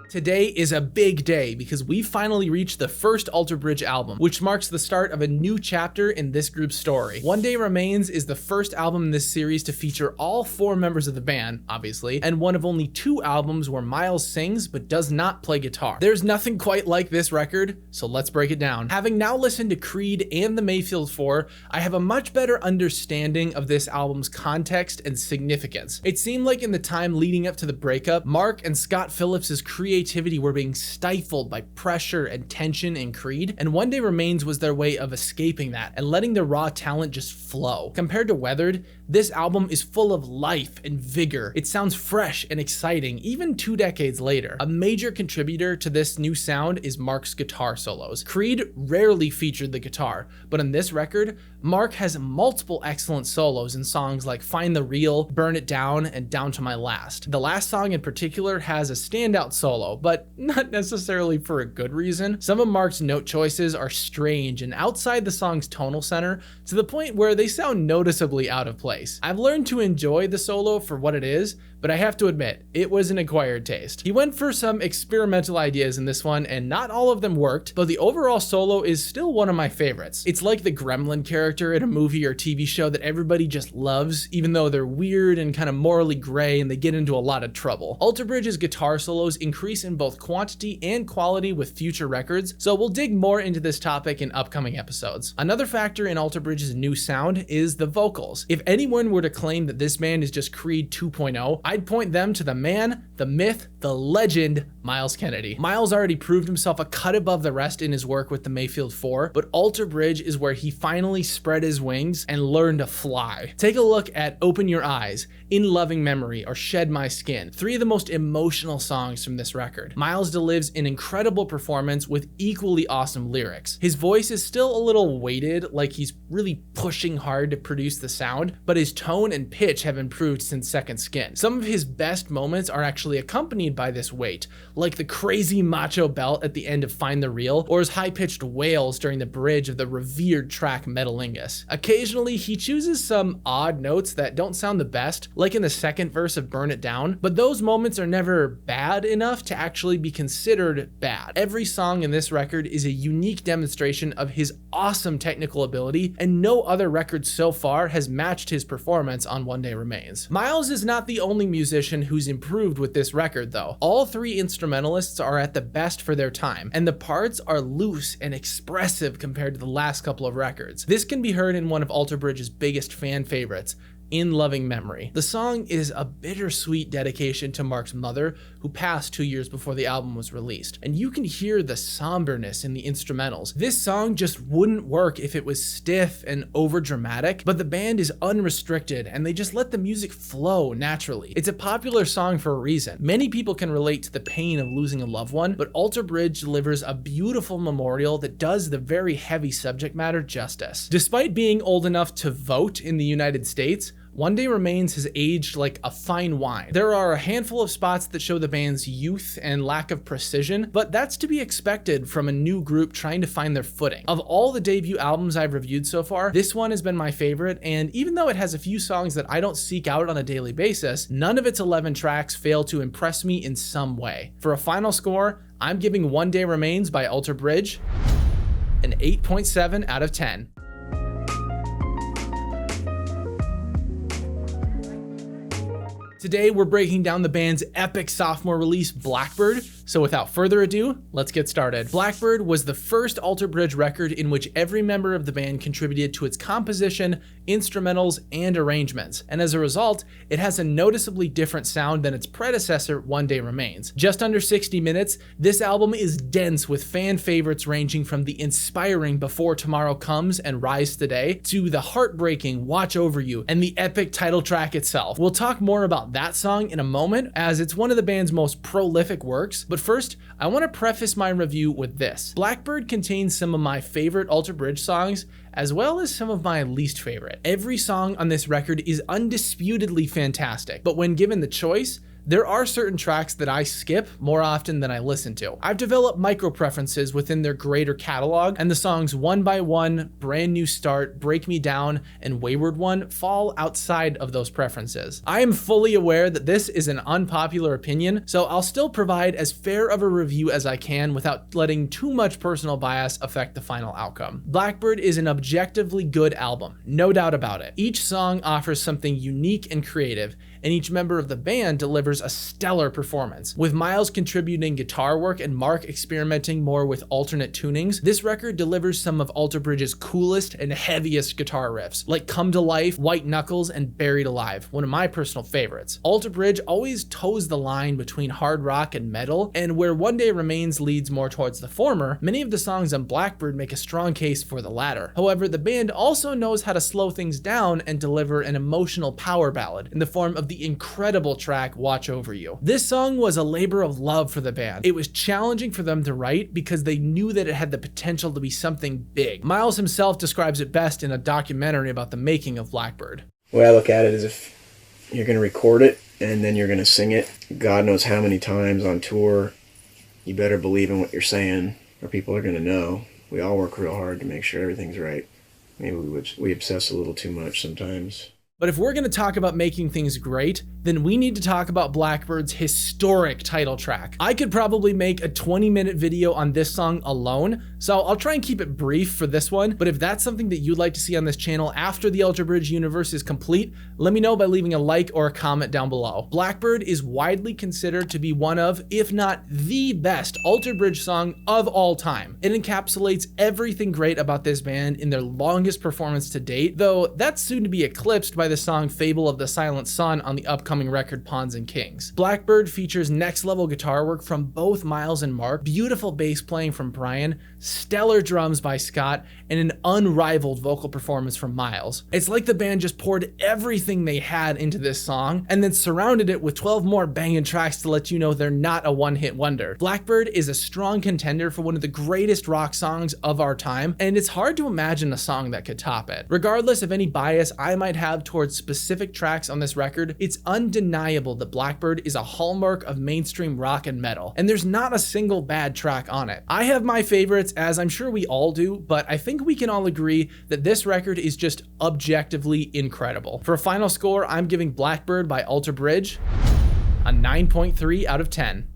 Today is a big day because we finally reached the first Alter Bridge album, which marks the start of a new chapter in this group's story. One Day Remains is the first album in this series to feature all 4 members of the band, obviously, and one of only 2 albums where Myles sings but does not play guitar. There's nothing quite like this record, so let's break it down. Having now listened to Creed and the Mayfield 4, I have a much better understanding of this album's context and significance. It seemed like in the time leading up to the breakup, Mark and Scott Phillips's creativity were being stifled by pressure and tension in Creed, and One Day Remains was their way of escaping that and letting their raw talent just flow. Compared to Weathered, this album is full of life and vigor. It sounds fresh and exciting, even 2 decades later. A major contributor to this new sound is Mark's guitar solos. Creed rarely featured the guitar, but on this record, Mark has multiple excellent solos in songs like Find the Real, Burn It Down, and Down to My Last. The last song in particular has a standout solo, but not necessarily for a good reason. Some of Mark's note choices are strange and outside the song's tonal center to the point where they sound noticeably out of place. I've learned to enjoy the solo for what it is, but I have to admit, it was an acquired taste. He went for some experimental ideas in this one, and not all of them worked, but the overall solo is still one of my favorites. It's like the gremlin character in a movie or TV show that everybody just loves, even though they're weird and kind of morally gray and they get into a lot of trouble. Alter Bridge's guitar solos increase in both quantity and quality with future records, so we'll dig more into this topic in upcoming episodes. Another factor in Alter Bridge's new sound is the vocals. If anyone were to claim that this band is just Creed 2.0, I'd point them to the man, the myth, the legend, Myles Kennedy. Myles already proved himself a cut above the rest in his work with the Mayfield 4, but Alter Bridge is where he finally spread his wings and learned to fly. Take a look at Open Your Eyes, In Loving Memory, or Shed My Skin, 3 of the most emotional songs from this record. Myles delivers an incredible performance with equally awesome lyrics. His voice is still a little weighted, like he's really pushing hard to produce the sound, but his tone and pitch have improved since Second Skin. Some of his best moments are actually actually accompanied by this weight, like the crazy macho belt at the end of Find the Real, or his high-pitched wails during the bridge of the revered track Metalingus. Occasionally, he chooses some odd notes that don't sound the best, like in the second verse of Burn It Down, but those moments are never bad enough to actually be considered bad. Every song in this record is a unique demonstration of his awesome technical ability, and no other record so far has matched his performance on One Day Remains. Myles is not the only musician who's improved with this record though. All three instrumentalists are at the best for their time, and the parts are loose and expressive compared to the last couple of records. This can be heard in one of Alter Bridge's biggest fan favorites, In Loving Memory. The song is a bittersweet dedication to Mark's mother, who passed 2 years before the album was released, and you can hear the somberness in the instrumentals. This song just wouldn't work if it was stiff and overdramatic, but the band is unrestricted and they just let the music flow naturally. It's a popular song for a reason. Many people can relate to the pain of losing a loved one, but Alter Bridge delivers a beautiful memorial that does the very heavy subject matter justice. Despite being old enough to vote in the United States, One Day Remains has aged like a fine wine. There are a handful of spots that show the band's youth and lack of precision, but that's to be expected from a new group trying to find their footing. Of all the debut albums I've reviewed so far, this one has been my favorite, and even though it has a few songs that I don't seek out on a daily basis, none of its 11 tracks fail to impress me in some way. For a final score, I'm giving One Day Remains by Alter Bridge an 8.7 out of 10. Today, we're breaking down the band's epic sophomore release, Blackbird. So without further ado, let's get started. Blackbird was the first Alter Bridge record in which every member of the band contributed to its composition, instrumentals, and arrangements. And as a result, it has a noticeably different sound than its predecessor, One Day Remains. Just under 60 minutes, this album is dense with fan favorites ranging from the inspiring Before Tomorrow Comes and Rise Today to the heartbreaking Watch Over You and the epic title track itself. We'll talk more about that song in a moment, as it's one of the band's most prolific works, but first, I want to preface my review with this. Blackbird contains some of my favorite Alter Bridge songs, as well as some of my least favorite. Every song on this record is undisputedly fantastic, but when given the choice, there are certain tracks that I skip more often than I listen to. I've developed micro preferences within their greater catalog, and the songs One by One, Brand New Start, Break Me Down, and Wayward One fall outside of those preferences. I am fully aware that this is an unpopular opinion, so I'll still provide as fair of a review as I can without letting too much personal bias affect the final outcome. Blackbird is an objectively good album, no doubt about it. Each song offers something unique and creative, and each member of the band delivers a stellar performance. With Myles contributing guitar work and Mark experimenting more with alternate tunings, this record delivers some of Alter Bridge's coolest and heaviest guitar riffs, like Come to Life, White Knuckles, and Buried Alive, one of my personal favorites. Alter Bridge always toes the line between hard rock and metal, and where One Day Remains leads more towards the former, many of the songs on Blackbird make a strong case for the latter. However, the band also knows how to slow things down and deliver an emotional power ballad in the form of the incredible track Watch Over You. This song was a labor of love for the band. It was challenging for them to write because they knew that it had the potential to be something big. Myles himself describes it best in a documentary about the making of Blackbird. The way I look at it is, if you're going to record it and then you're going to sing it, God knows how many times on tour, you better believe in what you're saying or people are going to know. We all work real hard to make sure everything's right. Maybe we obsess a little too much sometimes. But if we're going to talk about making things great, then we need to talk about Blackbird's historic title track. I could probably make a 20-minute video on this song alone, so I'll try and keep it brief for this one, but if that's something that you'd like to see on this channel after the Alter Bridge universe is complete, let me know by leaving a like or a comment down below. Blackbird is widely considered to be one of, if not the best Alter Bridge song of all time. It encapsulates everything great about this band in their longest performance to date, though that's soon to be eclipsed by the song Fable of the Silent Sun on the upcoming record Pawns and Kings. Blackbird features next level guitar work from both Myles and Mark, beautiful bass playing from Brian, stellar drums by Scott, and an unrivaled vocal performance from Myles. It's like the band just poured everything they had into this song and then surrounded it with 12 more banging tracks to let you know they're not a one-hit wonder. Blackbird is a strong contender for one of the greatest rock songs of our time, and it's hard to imagine a song that could top it. Regardless of any bias I might have towards towards specific tracks on this record, it's undeniable that Blackbird is a hallmark of mainstream rock and metal, and there's not a single bad track on it. I have my favorites, as I'm sure we all do, but I think we can all agree that this record is just objectively incredible. For a final score, I'm giving Blackbird by Alter Bridge a 9.3 out of 10.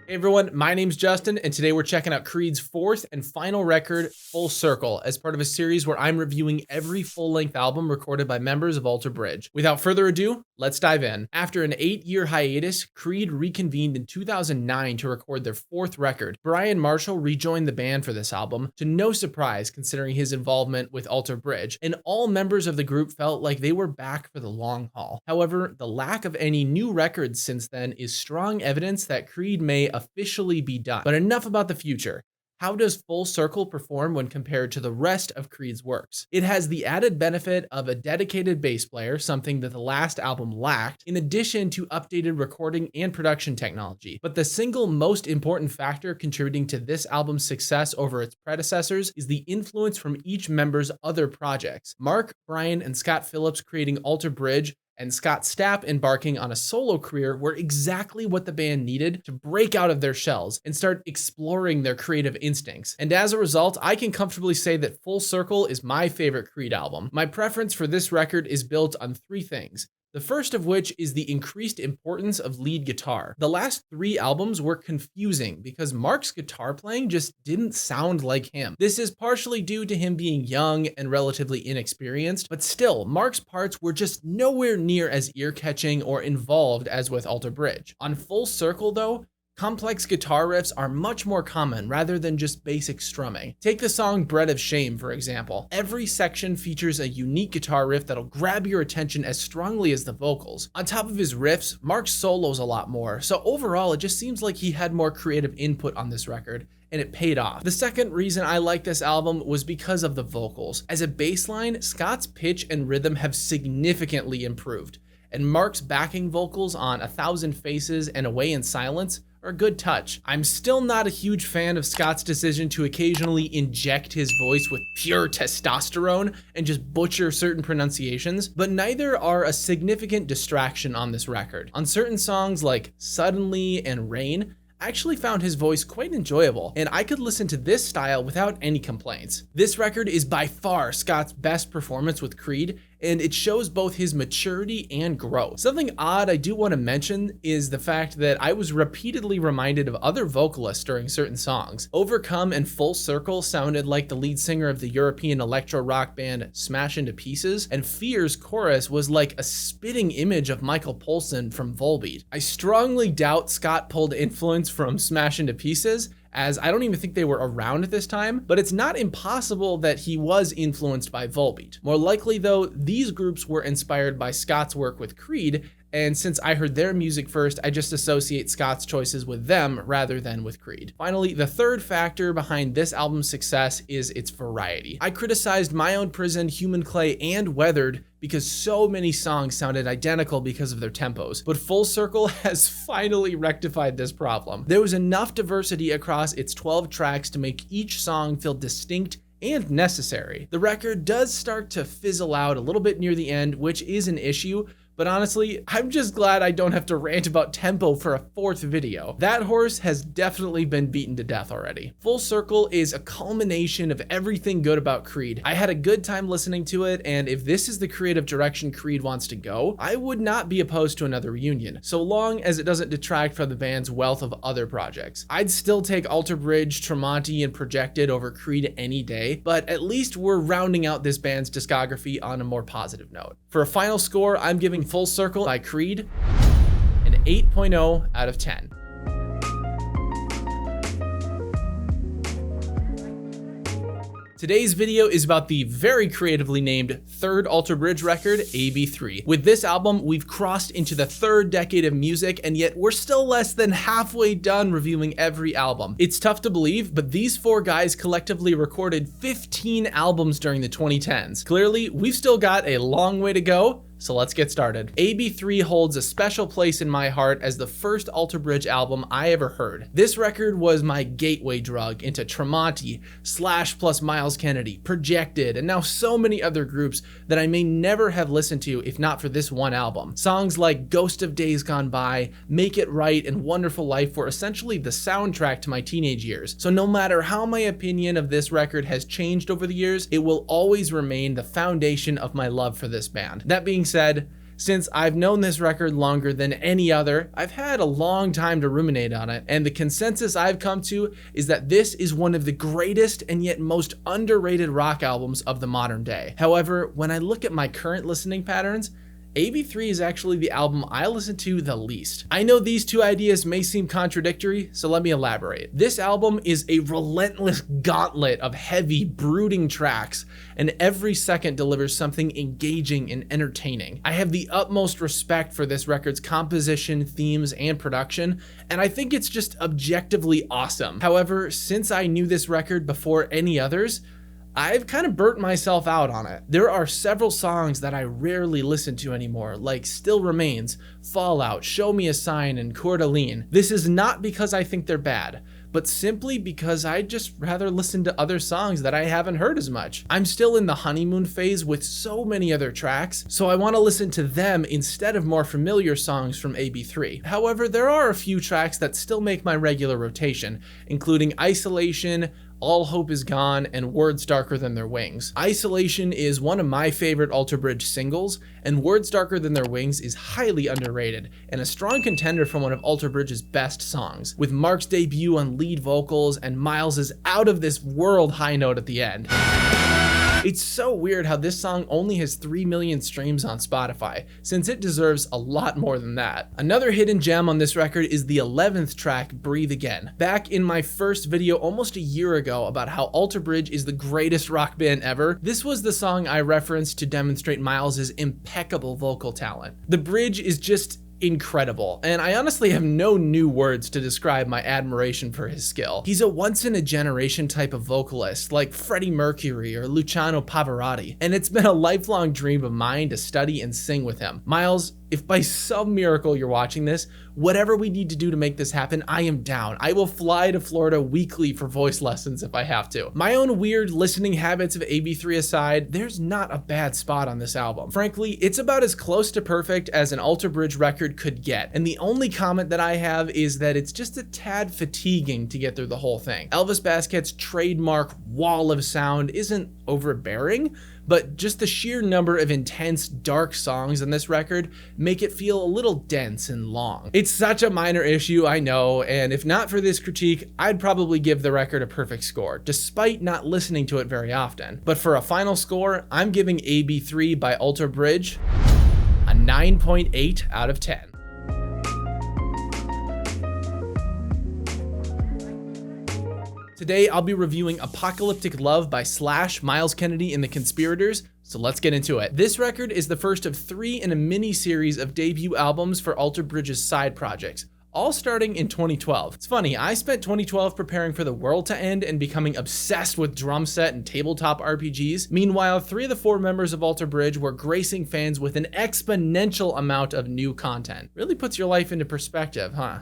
Hey everyone, my name's Justin, and today we're checking out Creed's fourth and final record, Full Circle, as part of a series where I'm reviewing every full-length album recorded by members of Alter Bridge. Without further ado, let's dive in. After an 8-year hiatus, Creed reconvened in 2009 to record their fourth record. Brian Marshall rejoined the band for this album, to no surprise considering his involvement with Alter Bridge, and all members of the group felt like they were back for the long haul. However, the lack of any new records since then is strong evidence that Creed may officially be done. But enough about the future. How does Full Circle perform when compared to the rest of Creed's works? It has the added benefit of a dedicated bass player, something that the last album lacked, in addition to updated recording and production technology. But the single most important factor contributing to this album's success over its predecessors is the influence from each member's other projects. Mark, Brian, and Scott Phillips creating Alter Bridge and Scott Stapp embarking on a solo career were exactly what the band needed to break out of their shells and start exploring their creative instincts. And as a result, I can comfortably say that Full Circle is my favorite Creed album. My preference for this record is built on three things. The first of which is the increased importance of lead guitar. The last 3 albums were confusing because Mark's guitar playing just didn't sound like him. This is partially due to him being young and relatively inexperienced, but still, Mark's parts were just nowhere near as ear-catching or involved as with Alter Bridge. On Full Circle though, complex guitar riffs are much more common rather than just basic strumming. Take the song Bread of Shame, for example. Every section features a unique guitar riff that'll grab your attention as strongly as the vocals. On top of his riffs, Mark solos a lot more, so overall it just seems like he had more creative input on this record, and it paid off. The second reason I like this album was because of the vocals. As a baseline, Scott's pitch and rhythm have significantly improved, and Mark's backing vocals on 1,000 Faces and Away in Silence are a good touch. I'm still not a huge fan of Scott's decision to occasionally inject his voice with pure testosterone and just butcher certain pronunciations, but neither are a significant distraction on this record. On certain songs like Suddenly and Rain, I actually found his voice quite enjoyable, and I could listen to this style without any complaints. This record is by far Scott's best performance with Creed, and it shows both his maturity and growth. Something odd I do want to mention is the fact that I was repeatedly reminded of other vocalists during certain songs. Overcome and Full Circle sounded like the lead singer of the European electro rock band Smash Into Pieces, and Fear's chorus was like a spitting image of Michael Poulsen from Volbeat. I strongly doubt Scott pulled influence from Smash Into Pieces, as I don't even think they were around at this time, but it's not impossible that he was influenced by Volbeat. More likely though, these groups were inspired by Scott's work with Creed, and since I heard their music first, I just associate Scott's choices with them rather than with Creed. Finally, the third factor behind this album's success is its variety. I criticized My Own Prison, Human Clay, and Weathered because so many songs sounded identical because of their tempos, but Full Circle has finally rectified this problem. There was enough diversity across its 12 tracks to make each song feel distinct and necessary. The record does start to fizzle out a little bit near the end, which is an issue, but honestly, I'm just glad I don't have to rant about tempo for a 4th video. That horse has definitely been beaten to death already. Full Circle is a culmination of everything good about Creed. I had a good time listening to it, and if this is the creative direction Creed wants to go, I would not be opposed to another reunion, so long as it doesn't detract from the band's wealth of other projects. I'd still take Alter Bridge, Tremonti, and Projected over Creed any day, but at least we're rounding out this band's discography on a more positive note. For a final score, I'm giving Full Circle by Creed an 8.0 out of 10. Today's video is about the very creatively named third Alter Bridge record, AB3. With this album, we've crossed into the 3rd decade of music, and yet we're still less than halfway done reviewing every album. It's tough to believe, but these 4 guys collectively recorded 15 albums during the 2010s. Clearly, we've still got a long way to go, So let's get started. AB3 holds a special place in my heart as the first Alter Bridge album I ever heard. This record was my gateway drug into Tremonti, Slash plus Myles Kennedy, Projected, and now so many other groups that I may never have listened to if not for this one album. Songs like Ghost of Days Gone By, Make It Right, and Wonderful Life were essentially the soundtrack to my teenage years. So no matter how my opinion of this record has changed over the years, it will always remain the foundation of my love for this band. That being said, since I've known this record longer than any other, I've had a long time to ruminate on it, and the consensus I've come to is that this is one of the greatest and yet most underrated rock albums of the modern day. However, when I look at my current listening patterns, AB3 is actually the album I listen to the least. I know these two ideas may seem contradictory, so let me elaborate. This album is a relentless gauntlet of heavy, brooding tracks, and every second delivers something engaging and entertaining. I have the utmost respect for this record's composition, themes, and production, and I think it's just objectively awesome. However, since I knew this record before any others, I've kind of burnt myself out on it. There are several songs that I rarely listen to anymore, like Still Remains, Fallout, Show Me a Sign, and Coeur d'Alene. This is not because I think they're bad, but simply because I'd just rather listen to other songs that I haven't heard as much. I'm still in the honeymoon phase with so many other tracks, so I want to listen to them instead of more familiar songs from AB3. However, there are a few tracks that still make my regular rotation, including Isolation, All Hope Is Gone, and Words Darker Than Their Wings. Isolation is one of my favorite Alter Bridge singles, and Words Darker Than Their Wings is highly underrated, and a strong contender for one of Alter Bridge's best songs, with Mark's debut on lead vocals and Myles' out of this world high note at the end. It's so weird how this song only has 3 million streams on Spotify, since it deserves a lot more than that. Another hidden gem on this record is the 11th track, Breathe Again. Back in my first video almost a year ago about how Alter Bridge is the greatest rock band ever, this was the song I referenced to demonstrate Myles' impeccable vocal talent. The bridge is just incredible, and I honestly have no new words to describe my admiration for his skill. He's a once-in-a-generation type of vocalist, like Freddie Mercury or Luciano Pavarotti, and it's been a lifelong dream of mine to study and sing with him. Myles, if by some miracle you're watching this, whatever we need to do to make this happen, I am down. I will fly to Florida weekly for voice lessons if I have to. My own weird listening habits of AB3 aside, there's not a bad spot on this album. Frankly, it's about as close to perfect as an Alter Bridge record could get, and the only comment that I have is that it's just a tad fatiguing to get through the whole thing. Elvis Basquet's trademark wall of sound isn't overbearing, but just the sheer number of intense, dark songs on this record make it feel a little dense and long. It's such a minor issue, I know, and if not for this critique, I'd probably give the record a perfect score, despite not listening to it very often. But for a final score, I'm giving AB3 by Alter Bridge a 9.8 out of 10. Today, I'll be reviewing Apocalyptic Love by Slash, Myles Kennedy, and the Conspirators, so let's get into it. This record is the first of 3 in a mini-series of debut albums for Alter Bridge's side projects, all starting in 2012. It's funny, I spent 2012 preparing for the world to end and becoming obsessed with drum set and tabletop RPGs. Meanwhile, 3 of the 4 members of Alter Bridge were gracing fans with an exponential amount of new content. Really puts your life into perspective, huh?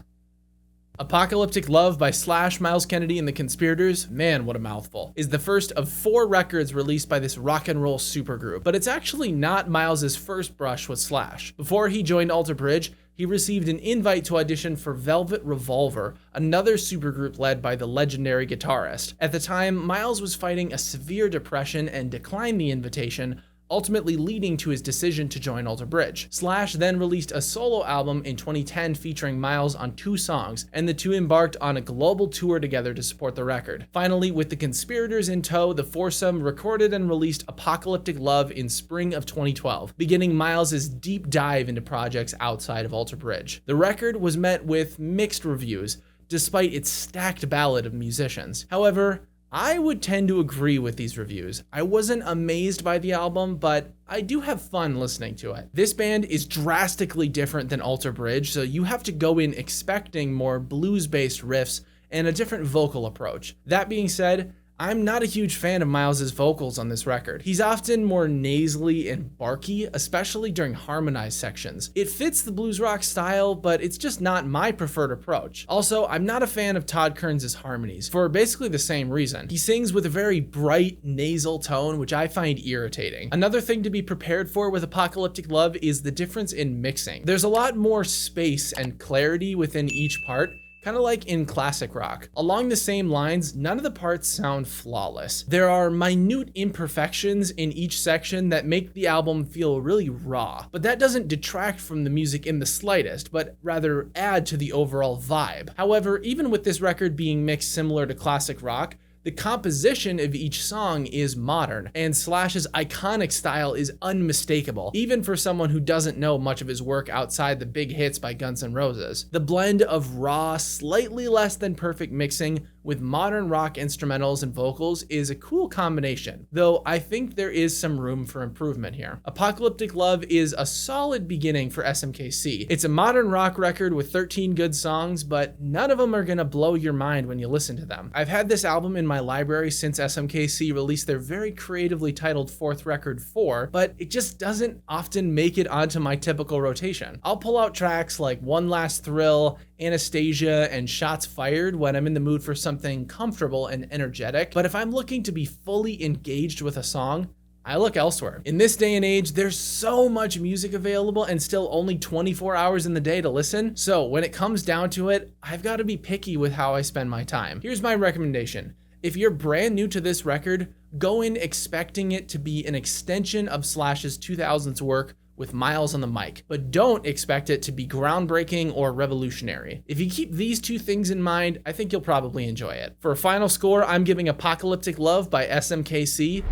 Apocalyptic Love by Slash, Myles Kennedy, and the Conspirators, man, what a mouthful, is the first of 4 records released by this rock and roll supergroup, but it's actually not Myles' first brush with Slash. Before he joined Alter Bridge, he received an invite to audition for Velvet Revolver, another supergroup led by the legendary guitarist. At the time, Myles was fighting a severe depression and declined the invitation, ultimately leading to his decision to join Alter Bridge. Slash then released a solo album in 2010 featuring Myles on 2 songs, and the two embarked on a global tour together to support the record. Finally, with the Conspirators in tow, the foursome recorded and released Apocalyptic Love in spring of 2012, beginning Myles' deep dive into projects outside of Alter Bridge. The record was met with mixed reviews, despite its stacked ballad of musicians. However, I would tend to agree with these reviews. I wasn't amazed by the album, but I do have fun listening to it. This band is drastically different than Alter Bridge, so you have to go in expecting more blues-based riffs and a different vocal approach. That being said, I'm not a huge fan of Myles' vocals on this record. He's often more nasally and barky, especially during harmonized sections. It fits the blues rock style, but it's just not my preferred approach. Also, I'm not a fan of Todd Kerns' harmonies, for basically the same reason. He sings with a very bright, nasal tone, which I find irritating. Another thing to be prepared for with Apocalyptic Love is the difference in mixing. There's a lot more space and clarity within each part, kind of like in classic rock. Along the same lines, none of the parts sound flawless. There are minute imperfections in each section that make the album feel really raw, but that doesn't detract from the music in the slightest, but rather add to the overall vibe. However, even with this record being mixed similar to classic rock, the composition of each song is modern, and Slash's iconic style is unmistakable, even for someone who doesn't know much of his work outside the big hits by Guns N' Roses. The blend of raw, slightly less than perfect mixing with modern rock instrumentals and vocals is a cool combination, though I think there is some room for improvement here. Apocalyptic Love is a solid beginning for SMKC. It's a modern rock record with 13 good songs, but none of them are gonna blow your mind when you listen to them. I've had this album in my library since SMKC released their very creatively titled fourth record 4, but it just doesn't often make it onto my typical rotation. I'll pull out tracks like One Last Thrill, Anastasia, and Shots Fired when I'm in the mood for something comfortable and energetic, but if I'm looking to be fully engaged with a song, I look elsewhere. In this day and age, there's so much music available and still only 24 hours in the day to listen, so when it comes down to it, I've got to be picky with how I spend my time. Here's my recommendation. If you're brand new to this record, go in expecting it to be an extension of Slash's 2000s work with Myles on the mic, but don't expect it to be groundbreaking or revolutionary. If you keep these two things in mind, I think you'll probably enjoy it. For a final score, I'm giving Apocalyptic Love by SMKC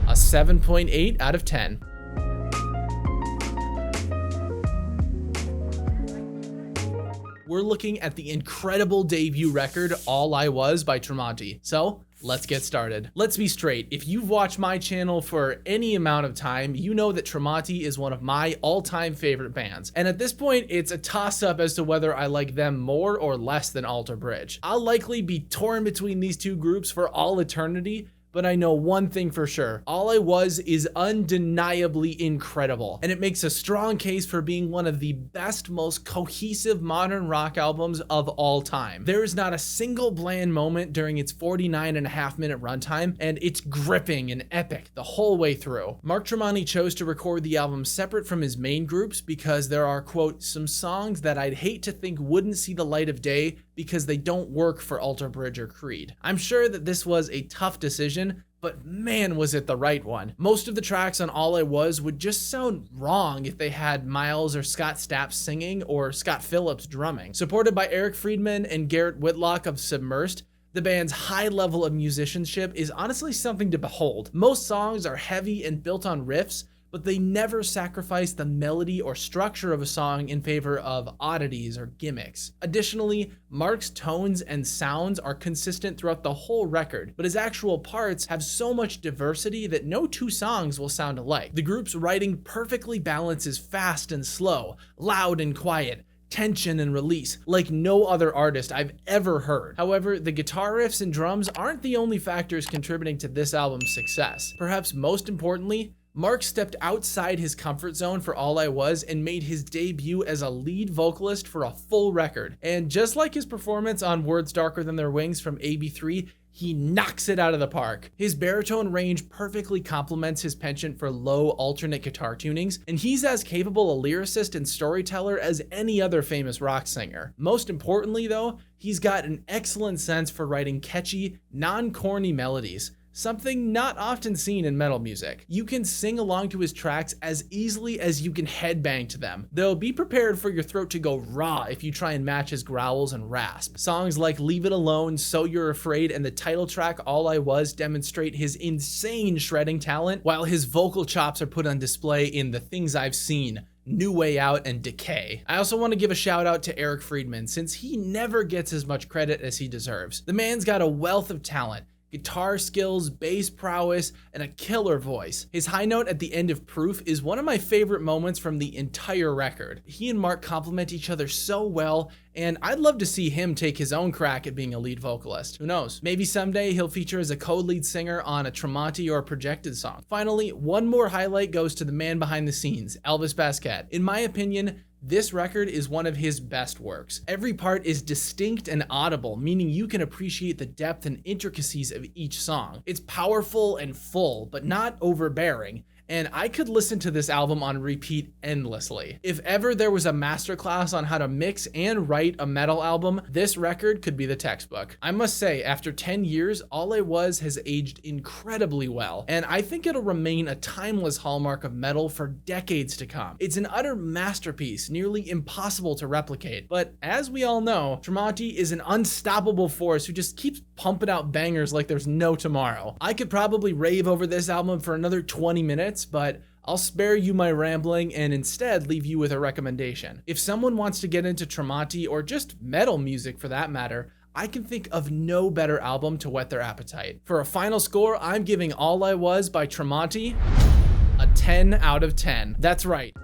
a 7.8 out of 10. We're looking at the incredible debut record, All I Was by Tremonti. So let's get started. Let's be straight. If you've watched my channel for any amount of time, you know that Tremonti is one of my all-time favorite bands. And at this point, it's a toss-up as to whether I like them more or less than Alter Bridge. I'll likely be torn between these two groups for all eternity, but I know one thing for sure. All I Was is undeniably incredible, and it makes a strong case for being one of the best, most cohesive modern rock albums of all time. There is not a single bland moment during its 49.5-minute runtime, and it's gripping and epic the whole way through. Mark Tremonti chose to record the album separate from his main groups because there are, quote, some songs that I'd hate to think wouldn't see the light of day because they don't work for Alter Bridge or Creed. I'm sure that this was a tough decision, but man, was it the right one. Most of the tracks on All I Was would just sound wrong if they had Myles or Scott Stapp singing or Scott Phillips drumming. Supported by Eric Friedman and Garrett Whitlock of Submersed, the band's high level of musicianship is honestly something to behold. Most songs are heavy and built on riffs, but they never sacrifice the melody or structure of a song in favor of oddities or gimmicks. Additionally, Mark's tones and sounds are consistent throughout the whole record, but his actual parts have so much diversity that no two songs will sound alike. The group's writing perfectly balances fast and slow, loud and quiet, tension and release, like no other artist I've ever heard. However, the guitar riffs and drums aren't the only factors contributing to this album's success. Perhaps most importantly, Mark stepped outside his comfort zone for All I Was and made his debut as a lead vocalist for a full record. And just like his performance on Words Darker Than Their Wings from AB3, he knocks it out of the park. His baritone range perfectly complements his penchant for low alternate guitar tunings, and he's as capable a lyricist and storyteller as any other famous rock singer. Most importantly though, he's got an excellent sense for writing catchy, non-corny melodies, something not often seen in metal music. You can sing along to his tracks as easily as you can headbang to them, though be prepared for your throat to go raw if you try and match his growls and rasp. Songs like Leave It Alone, So You're Afraid, and the title track All I Was demonstrate his insane shredding talent, while his vocal chops are put on display in The Things I've Seen, New Way Out, and Decay. I also want to give a shout out to Eric Friedman, since he never gets as much credit as he deserves. The man's got a wealth of talent, guitar skills, bass prowess, and a killer voice. His high note at the end of Proof is one of my favorite moments from the entire record. He and Mark complement each other so well, and I'd love to see him take his own crack at being a lead vocalist. Who knows? Maybe someday he'll feature as a co-lead singer on a Tremonti or a Projected song. Finally, one more highlight goes to the man behind the scenes, Elvis Basquet. In my opinion, this record is one of his best works. Every part is distinct and audible, meaning you can appreciate the depth and intricacies of each song. It's powerful and full, but not overbearing. And I could listen to this album on repeat endlessly. If ever there was a masterclass on how to mix and write a metal album, this record could be the textbook. I must say, after 10 years, All I Was has aged incredibly well, and I think it'll remain a timeless hallmark of metal for decades to come. It's an utter masterpiece, nearly impossible to replicate. But as we all know, Tremonti is an unstoppable force who just keeps pumping out bangers like there's no tomorrow. I could probably rave over this album for another 20 minutes, but I'll spare you my rambling and instead leave you with a recommendation. If someone wants to get into Tremonti or just metal music for that matter, I can think of no better album to whet their appetite. For a final score, I'm giving All I Was by Tremonti a 10 out of 10. That's right.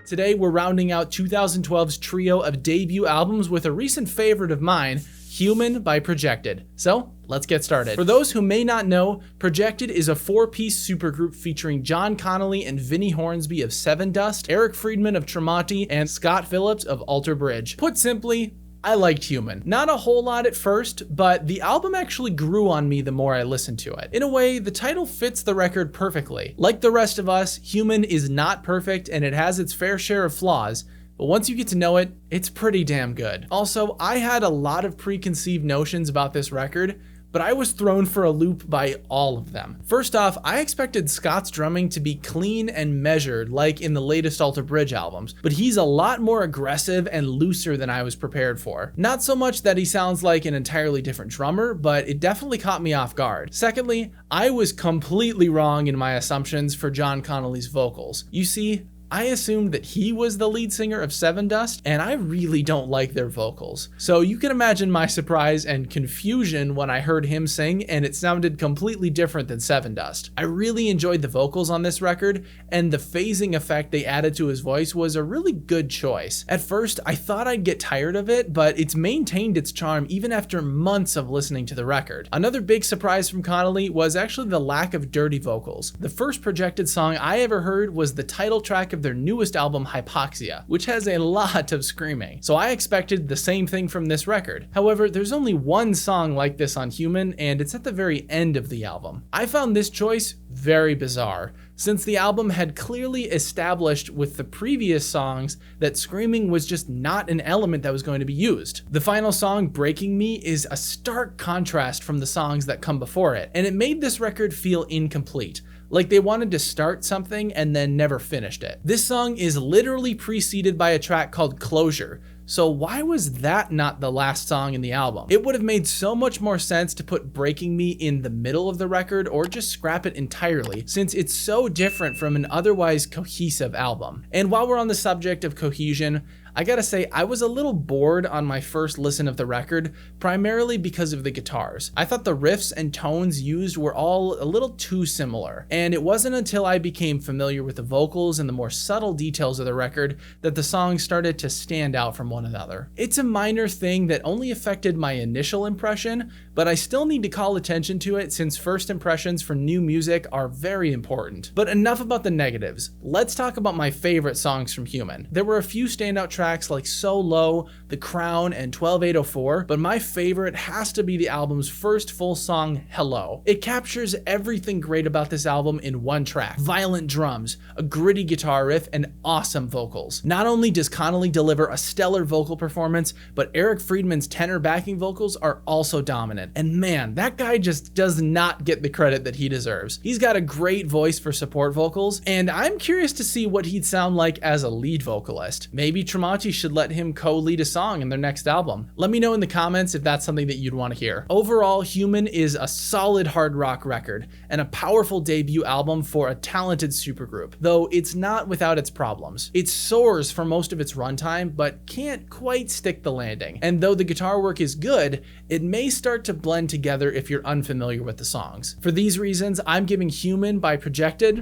Today, we're rounding out 2012's trio of debut albums with a recent favorite of mine, Human by Projected. So, let's get started. For those who may not know, Projected is a 4-piece supergroup featuring John Connolly and Vinnie Hornsby of Sevendust, Eric Friedman of Tremonti, and Scott Phillips of Alter Bridge. Put simply, I liked Human. Not a whole lot at first, but the album actually grew on me the more I listened to it. In a way, the title fits the record perfectly. Like the rest of us, Human is not perfect and it has its fair share of flaws, but once you get to know it, it's pretty damn good. Also, I had a lot of preconceived notions about this record, but I was thrown for a loop by all of them. First off, I expected Scott's drumming to be clean and measured like in the latest Alter Bridge albums, but he's a lot more aggressive and looser than I was prepared for. Not so much that he sounds like an entirely different drummer, but it definitely caught me off guard. Secondly, I was completely wrong in my assumptions for John Connolly's vocals. You see, I assumed that he was the lead singer of Sevendust, and I really don't like their vocals. So you can imagine my surprise and confusion when I heard him sing, and it sounded completely different than Sevendust. I really enjoyed the vocals on this record, and the phasing effect they added to his voice was a really good choice. At first, I thought I'd get tired of it, but it's maintained its charm even after months of listening to the record. Another big surprise from Connolly was actually the lack of dirty vocals. The first Projected song I ever heard was the title track of their newest album, Hypoxia, which has a lot of screaming. So I expected the same thing from this record. However, there's only one song like this on Human, and it's at the very end of the album. I found this choice very bizarre, since the album had clearly established with the previous songs that screaming was just not an element that was going to be used. The final song, Breaking Me, is a stark contrast from the songs that come before it, and it made this record feel incomplete. Like they wanted to start something and then never finished it. This song is literally preceded by a track called Closure, so why was that not the last song in the album? It would have made so much more sense to put Breaking Me in the middle of the record or just scrap it entirely, since it's so different from an otherwise cohesive album. And while we're on the subject of cohesion, I gotta say, I was a little bored on my first listen of the record, primarily because of the guitars. I thought the riffs and tones used were all a little too similar, and it wasn't until I became familiar with the vocals and the more subtle details of the record that the songs started to stand out from one another. It's a minor thing that only affected my initial impression, but I still need to call attention to it since first impressions for new music are very important. But enough about the negatives. Let's talk about my favorite songs from Human. There were a few standout tracks like So Low, The Crown, and 12804, but my favorite has to be the album's first full song, Hello. It captures everything great about this album in one track: violent drums, a gritty guitar riff, and awesome vocals. Not only does Connolly deliver a stellar vocal performance, but Eric Friedman's tenor backing vocals are also dominant. And man, that guy just does not get the credit that he deserves. He's got a great voice for support vocals, and I'm curious to see what he'd sound like as a lead vocalist. Maybe Tremonti Tremonti should let him co-lead a song in their next album. Let me know in the comments if that's something that you'd want to hear. Overall, Human is a solid hard rock record and a powerful debut album for a talented supergroup, though it's not without its problems. It soars for most of its runtime, but can't quite stick the landing. And though the guitar work is good, it may start to blend together if you're unfamiliar with the songs. For these reasons, I'm giving Human by Projected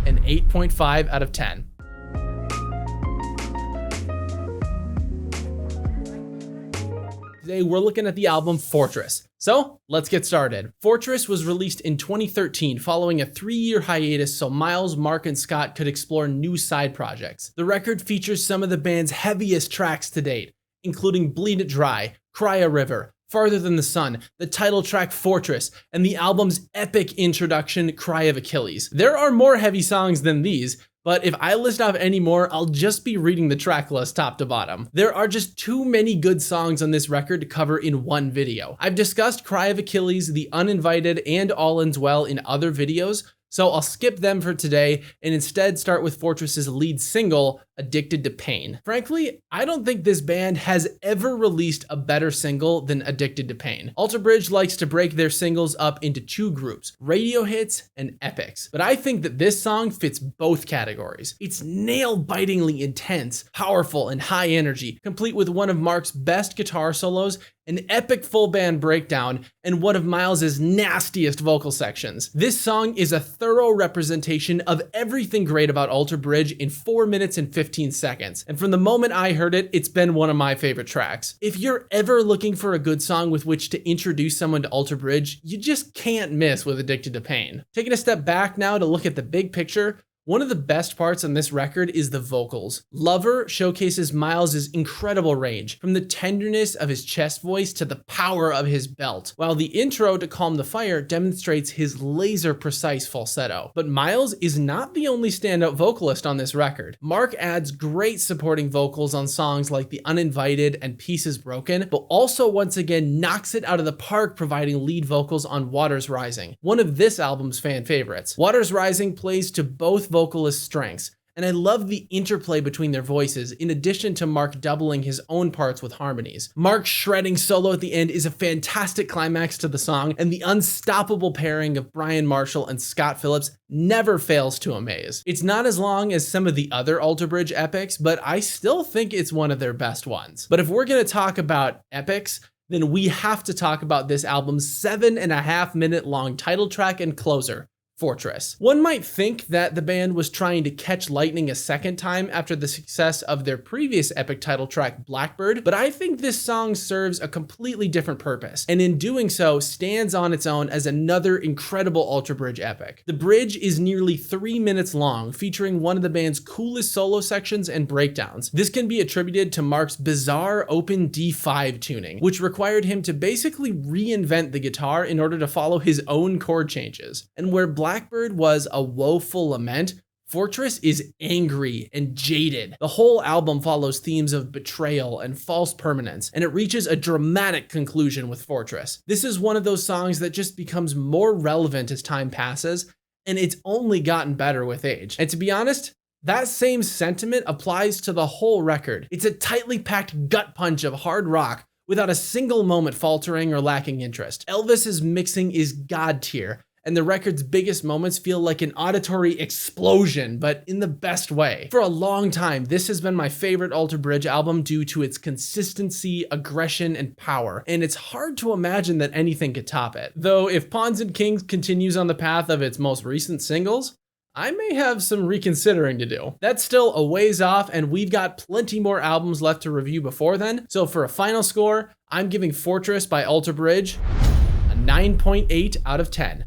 an 8.5 out of 10. Today we're looking at the album Fortress. So let's get started. Fortress was released in 2013 following a 3-year hiatus so Myles, Mark, and Scott could explore new side projects. The record features some of the band's heaviest tracks to date, including Bleed It Dry, Cry a River, Farther Than the Sun, the title track Fortress, and the album's epic introduction, Cry of Achilles. There are more heavy songs than these, but if I list off any more, I'll just be reading the track list top to bottom. There are just too many good songs on this record to cover in one video. I've discussed Cry of Achilles, The Uninvited, and All Ends Well in other videos, so I'll skip them for today and instead start with Fortress's lead single, Addicted to Pain. Frankly, I don't think this band has ever released a better single than Addicted to Pain. Alter Bridge likes to break their singles up into two groups, radio hits and epics, but I think that this song fits both categories. It's nail-bitingly intense, powerful, and high energy, complete with one of Mark's best guitar solos, an epic full band breakdown, and one of Myles' nastiest vocal sections. This song is a thorough representation of everything great about Alter Bridge in 4 minutes and 15 seconds, and from the moment I heard it, it's been one of my favorite tracks. If you're ever looking for a good song with which to introduce someone to Alter Bridge, you just can't miss with Addicted to Pain. Taking a step back now to look at the big picture, one of the best parts on this record is the vocals. Lover showcases Myles' incredible range, from the tenderness of his chest voice to the power of his belt, while the intro to Calm the Fire demonstrates his laser-precise falsetto. But Myles is not the only standout vocalist on this record. Mark adds great supporting vocals on songs like The Uninvited and Pieces Broken, but also once again knocks it out of the park providing lead vocals on Waters Rising, one of this album's fan favorites. Waters Rising plays to both vocalist strengths, and I love the interplay between their voices, in addition to Mark doubling his own parts with harmonies. Mark's shredding solo at the end is a fantastic climax to the song, and the unstoppable pairing of Brian Marshall and Scott Phillips never fails to amaze. It's not as long as some of the other Alter Bridge epics, but I still think it's one of their best ones. But if we're gonna talk about epics, then we have to talk about this album's 7.5 minute long title track and closer, Fortress. One might think that the band was trying to catch lightning a second time after the success of their previous epic title track, Blackbird, but I think this song serves a completely different purpose, and in doing so, stands on its own as another incredible Alter Bridge epic. The bridge is nearly 3 minutes long, featuring one of the band's coolest solo sections and breakdowns. This can be attributed to Mark's bizarre open D5 tuning, which required him to basically reinvent the guitar in order to follow his own chord changes. And where Blackbird was a woeful lament, Fortress is angry and jaded. The whole album follows themes of betrayal and false permanence, and it reaches a dramatic conclusion with Fortress. This is one of those songs that just becomes more relevant as time passes, and it's only gotten better with age. And to be honest, that same sentiment applies to the whole record. It's a tightly packed gut punch of hard rock without a single moment faltering or lacking interest. Elvis's mixing is god tier, and the record's biggest moments feel like an auditory explosion, but in the best way. For a long time, this has been my favorite Alter Bridge album due to its consistency, aggression, and power, and it's hard to imagine that anything could top it. Though if Pawns and Kings continues on the path of its most recent singles, I may have some reconsidering to do. That's still a ways off, and we've got plenty more albums left to review before then, so for a final score, I'm giving Fortress by Alter Bridge a 9.8 out of 10.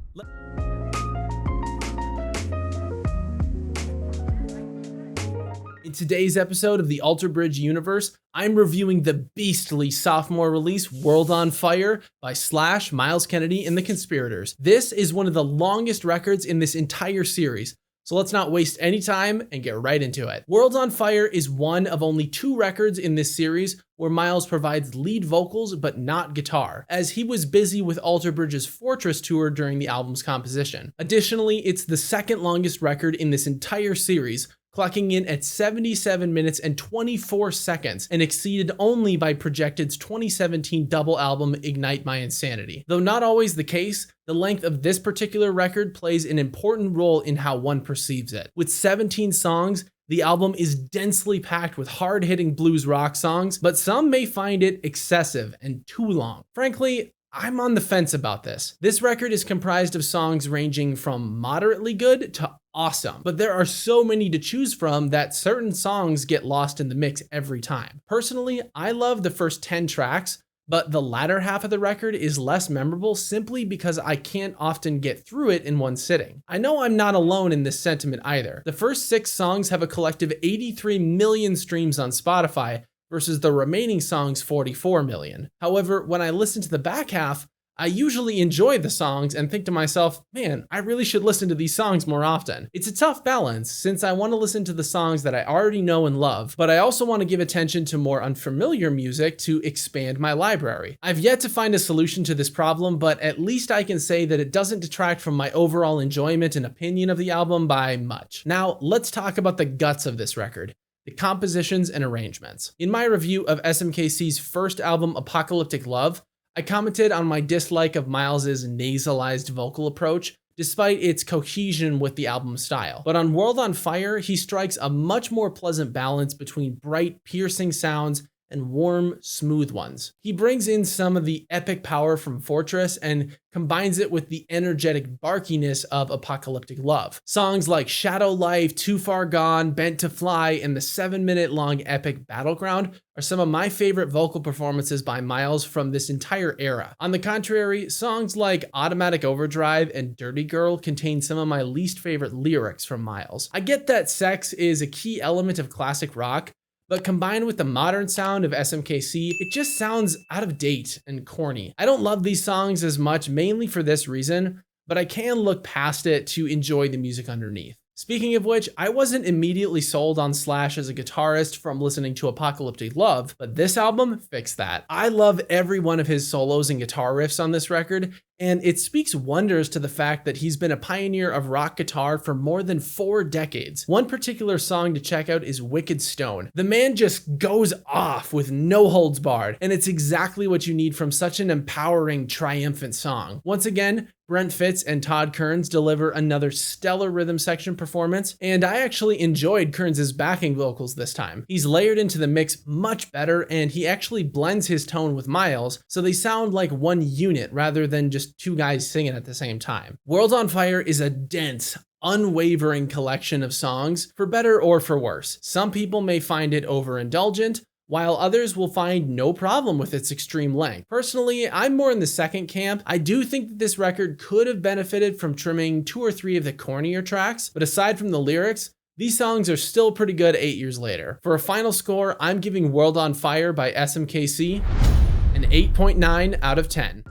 In today's episode of the Alter Bridge universe, I'm reviewing the beastly sophomore release World on Fire by Slash, Myles Kennedy, and the Conspirators. This is one of the longest records in this entire series, so let's not waste any time and get right into it. World on Fire is one of only 2 records in this series where Myles provides lead vocals but not guitar, as he was busy with Alter Bridge's Fortress tour during the album's composition. Additionally, it's the second longest record in this entire series, clocking in at 77 minutes and 24 seconds and exceeded only by Projected's 2017 double album Ignite My Insanity. Though not always the case, the length of this particular record plays an important role in how one perceives it. With 17 songs, the album is densely packed with hard-hitting blues rock songs, but some may find it excessive and too long. Frankly, I'm on the fence about this. This record is comprised of songs ranging from moderately good to awesome, but there are so many to choose from that certain songs get lost in the mix every time. Personally, I love the first 10 tracks, but the latter half of the record is less memorable simply because I can't often get through it in one sitting. I know I'm not alone in this sentiment either. The first 6 songs have a collective 83 million streams on Spotify, versus the remaining songs 44 million. However, when I listen to the back half, I usually enjoy the songs and think to myself, man, I really should listen to these songs more often. It's a tough balance since I want to listen to the songs that I already know and love, but I also want to give attention to more unfamiliar music to expand my library. I've yet to find a solution to this problem, but at least I can say that it doesn't detract from my overall enjoyment and opinion of the album by much. Now, let's talk about the guts of this record. The compositions and arrangements. In my review of SMKC's first album, Apocalyptic Love, I commented on my dislike of Myles' nasalized vocal approach, despite its cohesion with the album's style. But on World on Fire, he strikes a much more pleasant balance between bright, piercing sounds and warm, smooth ones. He brings in some of the epic power from Fortress and combines it with the energetic barkiness of Apocalyptic Love. Songs like Shadow Life, Too Far Gone, Bent to Fly, and the 7-minute-long epic Battleground are some of my favorite vocal performances by Myles from this entire era. On the contrary, songs like Automatic Overdrive and Dirty Girl contain some of my least favorite lyrics from Myles. I get that sex is a key element of classic rock, but combined with the modern sound of SMKC, it just sounds out of date and corny. I don't love these songs as much, mainly for this reason, but I can look past it to enjoy the music underneath. Speaking of which, I wasn't immediately sold on Slash as a guitarist from listening to Apocalyptic Love, but this album fixed that. I love every one of his solos and guitar riffs on this record, and it speaks wonders to the fact that he's been a pioneer of rock guitar for more than 4 decades. One particular song to check out is Wicked Stone. The man just goes off with no holds barred, and it's exactly what you need from such an empowering, triumphant song. Once again, Brent Fitz and Todd Kerns deliver another stellar rhythm section performance, and I actually enjoyed Kerns' backing vocals this time. He's layered into the mix much better, and he actually blends his tone with Myles, so they sound like one unit rather than just 2 guys singing at the same time. World on Fire is a dense, unwavering collection of songs, for better or for worse. Some people may find it overindulgent, while others will find no problem with its extreme length. Personally, I'm more in the second camp. I do think that this record could have benefited from trimming 2 or 3 of the cornier tracks, but aside from the lyrics, these songs are still pretty good 8 years later. For a final score, I'm giving World on Fire by SMKC an 8.9 out of 10.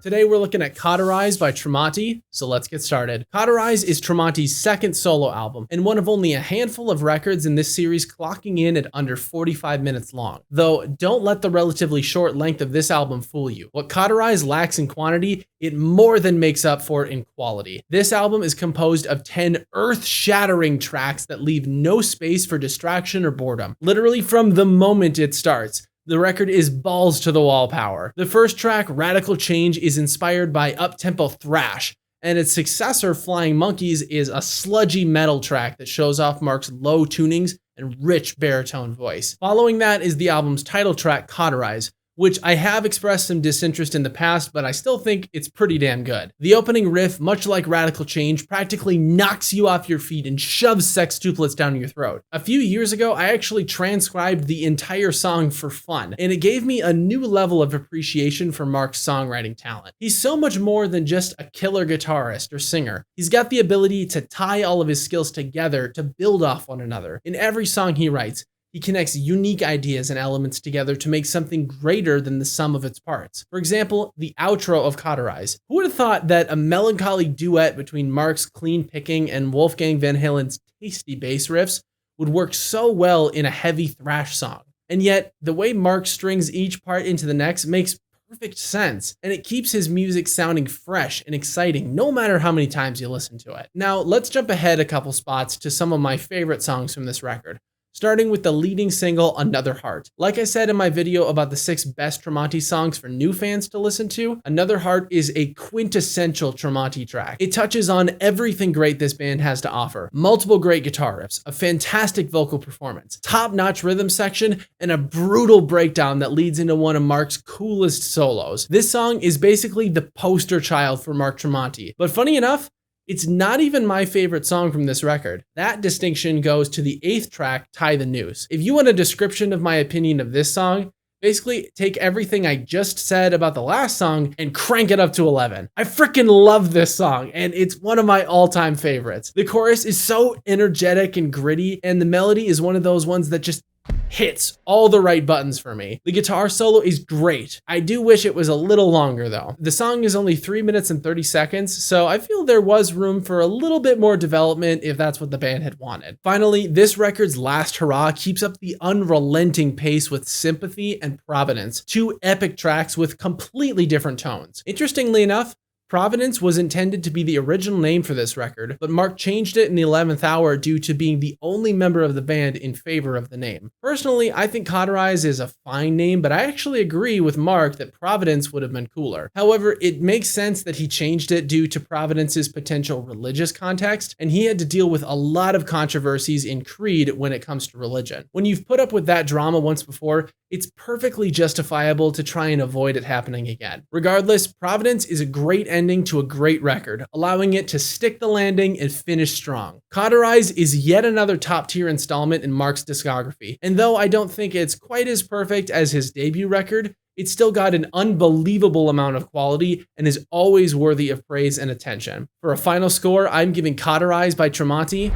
Today we're looking at Cauterize by Tremonti, so let's get started. Cauterize is Tremonti's second solo album, and one of only a handful of records in this series clocking in at under 45 minutes long. Though, don't let the relatively short length of this album fool you. What Cauterize lacks in quantity, it more than makes up for in quality. This album is composed of 10 earth-shattering tracks that leave no space for distraction or boredom. Literally from the moment it starts, the record is balls to the wall power. The first track, Radical Change, is inspired by up-tempo thrash, and its successor, Flying Monkeys, is a sludgy metal track that shows off Mark's low tunings and rich baritone voice. Following that is the album's title track, Cauterize, which I have expressed some disinterest in the past, but I still think it's pretty damn good. The opening riff, much like Radical Change, practically knocks you off your feet and shoves sextuplets down your throat. A few years ago, I actually transcribed the entire song for fun, and it gave me a new level of appreciation for Mark's songwriting talent. He's so much more than just a killer guitarist or singer. He's got the ability to tie all of his skills together to build off one another. In every song he writes, he connects unique ideas and elements together to make something greater than the sum of its parts. For example, the outro of Cauterize. Who would have thought that a melancholy duet between Mark's clean picking and Wolfgang Van Halen's tasty bass riffs would work so well in a heavy thrash song? And yet, the way Mark strings each part into the next makes perfect sense, and it keeps his music sounding fresh and exciting no matter how many times you listen to it. Now, let's jump ahead a couple spots to some of my favorite songs from this record, starting with the leading single, Another Heart. Like I said in my video about the 6 best Tremonti songs for new fans to listen to, Another Heart is a quintessential Tremonti track. It touches on everything great this band has to offer. Multiple great guitar riffs, a fantastic vocal performance, top-notch rhythm section, and a brutal breakdown that leads into one of Mark's coolest solos. This song is basically the poster child for Mark Tremonti. But funny enough, it's not even my favorite song from this record. That distinction goes to the 8th track, Tie the Noose. If you want a description of my opinion of this song, basically take everything I just said about the last song and crank it up to 11. I freaking love this song, and it's one of my all-time favorites. The chorus is so energetic and gritty, and the melody is one of those ones that just hits all the right buttons for me. The guitar solo is great. I do wish it was a little longer though. The song is only 3 minutes and 30 seconds, so I feel there was room for a little bit more development if that's what the band had wanted. Finally, this record's last hurrah keeps up the unrelenting pace with Sympathy and Providence, 2 epic tracks with completely different tones. Interestingly enough, Providence was intended to be the original name for this record, but Mark changed it in the 11th hour due to being the only member of the band in favor of the name. Personally, I think Cauterize is a fine name, but I actually agree with Mark that Providence would have been cooler. However, it makes sense that he changed it due to Providence's potential religious context, and he had to deal with a lot of controversies in Creed when it comes to religion. When you've put up with that drama once before, it's perfectly justifiable to try and avoid it happening again. Regardless, Providence is a great ending to a great record, allowing it to stick the landing and finish strong. Cauterize is yet another top-tier installment in Mark's discography, and though I don't think it's quite as perfect as his debut record, it's still got an unbelievable amount of quality and is always worthy of praise and attention. For a final score, I'm giving Cauterize by Tremonti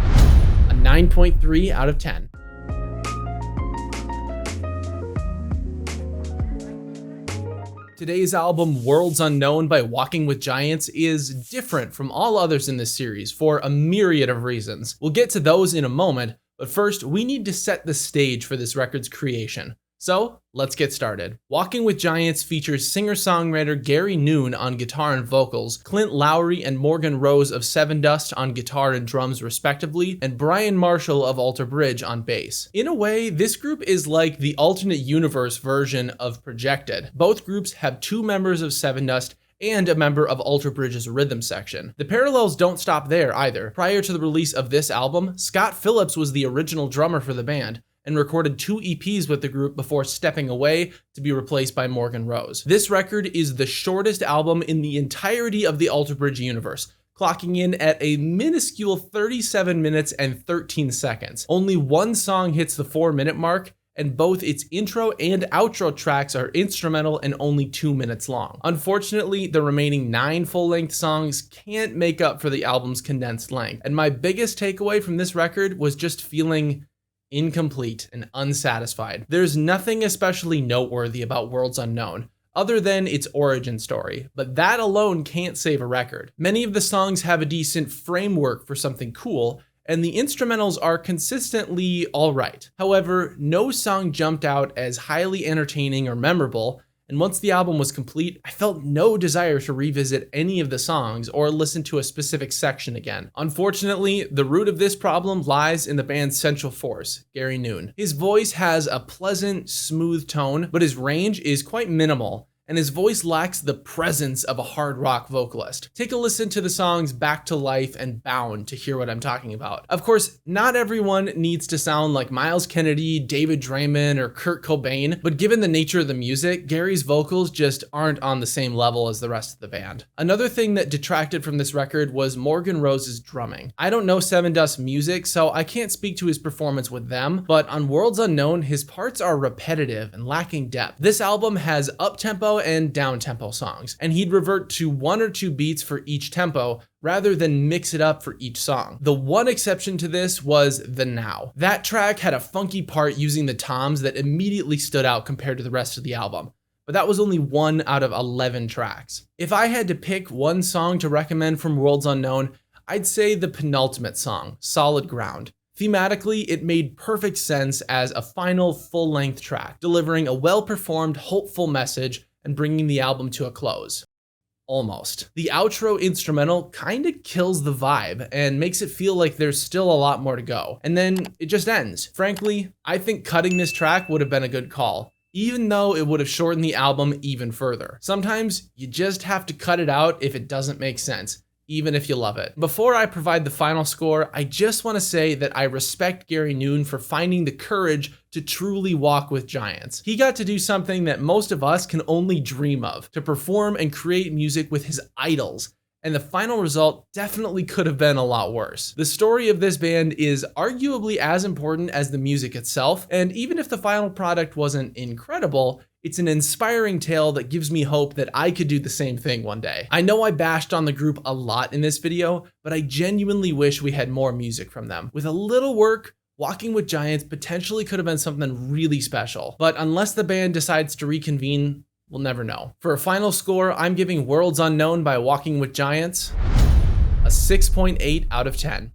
a 9.3 out of 10. Today's album, Worlds Unknown by Walking with Giants, is different from all others in this series for a myriad of reasons. We'll get to those in a moment, but first, we need to set the stage for this record's creation. So, let's get started. Walking with Giants features singer-songwriter Gary Noon on guitar and vocals, Clint Lowry and Morgan Rose of Sevendust on guitar and drums respectively, and Brian Marshall of Alter Bridge on bass. In a way, this group is like the alternate universe version of Projected. Both groups have 2 members of Sevendust and a member of Alter Bridge's rhythm section. The parallels don't stop there either. Prior to the release of this album, Scott Phillips was the original drummer for the band, and recorded 2 EPs with the group before stepping away to be replaced by Morgan Rose. This record is the shortest album in the entirety of the Alter Bridge universe, clocking in at a minuscule 37 minutes and 13 seconds. Only one song hits the 4-minute mark, and both its intro and outro tracks are instrumental and only 2 minutes long. Unfortunately, the remaining 9 full-length songs can't make up for the album's condensed length, and my biggest takeaway from this record was just feeling incomplete and unsatisfied. There's nothing especially noteworthy about Worlds Unknown, other than its origin story, but that alone can't save a record. Many of the songs have a decent framework for something cool, and the instrumentals are consistently alright. However, no song jumped out as highly entertaining or memorable, and once the album was complete, I felt no desire to revisit any of the songs or listen to a specific section again. Unfortunately, the root of this problem lies in the band's central force, Gary Noon. His voice has a pleasant, smooth tone, but his range is quite minimal, and his voice lacks the presence of a hard rock vocalist. Take a listen to the songs Back to Life and Bound to hear what I'm talking about. Of course, not everyone needs to sound like Myles Kennedy, David Draymond, or Kurt Cobain, but given the nature of the music, Gary's vocals just aren't on the same level as the rest of the band. Another thing that detracted from this record was Morgan Rose's drumming. I don't know Sevendust music, so I can't speak to his performance with them, but on Worlds Unknown, his parts are repetitive and lacking depth. This album has up-tempo and down-tempo songs, and he'd revert to 1 or 2 beats for each tempo rather than mix it up for each song. The one exception to this was The Now. That track had a funky part using the toms that immediately stood out compared to the rest of the album, but that was only 1 out of 11 tracks. If I had to pick one song to recommend from Worlds Unknown, I'd say the penultimate song, Solid Ground. Thematically, it made perfect sense as a final full-length track, delivering a well-performed, hopeful message and bringing the album to a close. Almost. The outro instrumental kinda kills the vibe and makes it feel like there's still a lot more to go. And then it just ends. Frankly, I think cutting this track would have been a good call, even though it would have shortened the album even further. Sometimes you just have to cut it out if it doesn't make sense, even if you love it. Before I provide the final score, I just want to say that I respect Gary Noon for finding the courage to truly walk with giants. He got to do something that most of us can only dream of, to perform and create music with his idols. And the final result definitely could have been a lot worse. The story of this band is arguably as important as the music itself, and even if the final product wasn't incredible, it's an inspiring tale that gives me hope that I could do the same thing one day. I know I bashed on the group a lot in this video, but I genuinely wish we had more music from them. With a little work, Walking with Giants potentially could have been something really special. But unless the band decides to reconvene, we'll never know. For a final score, I'm giving Worlds Unknown by Walking with Giants a 6.8 out of 10.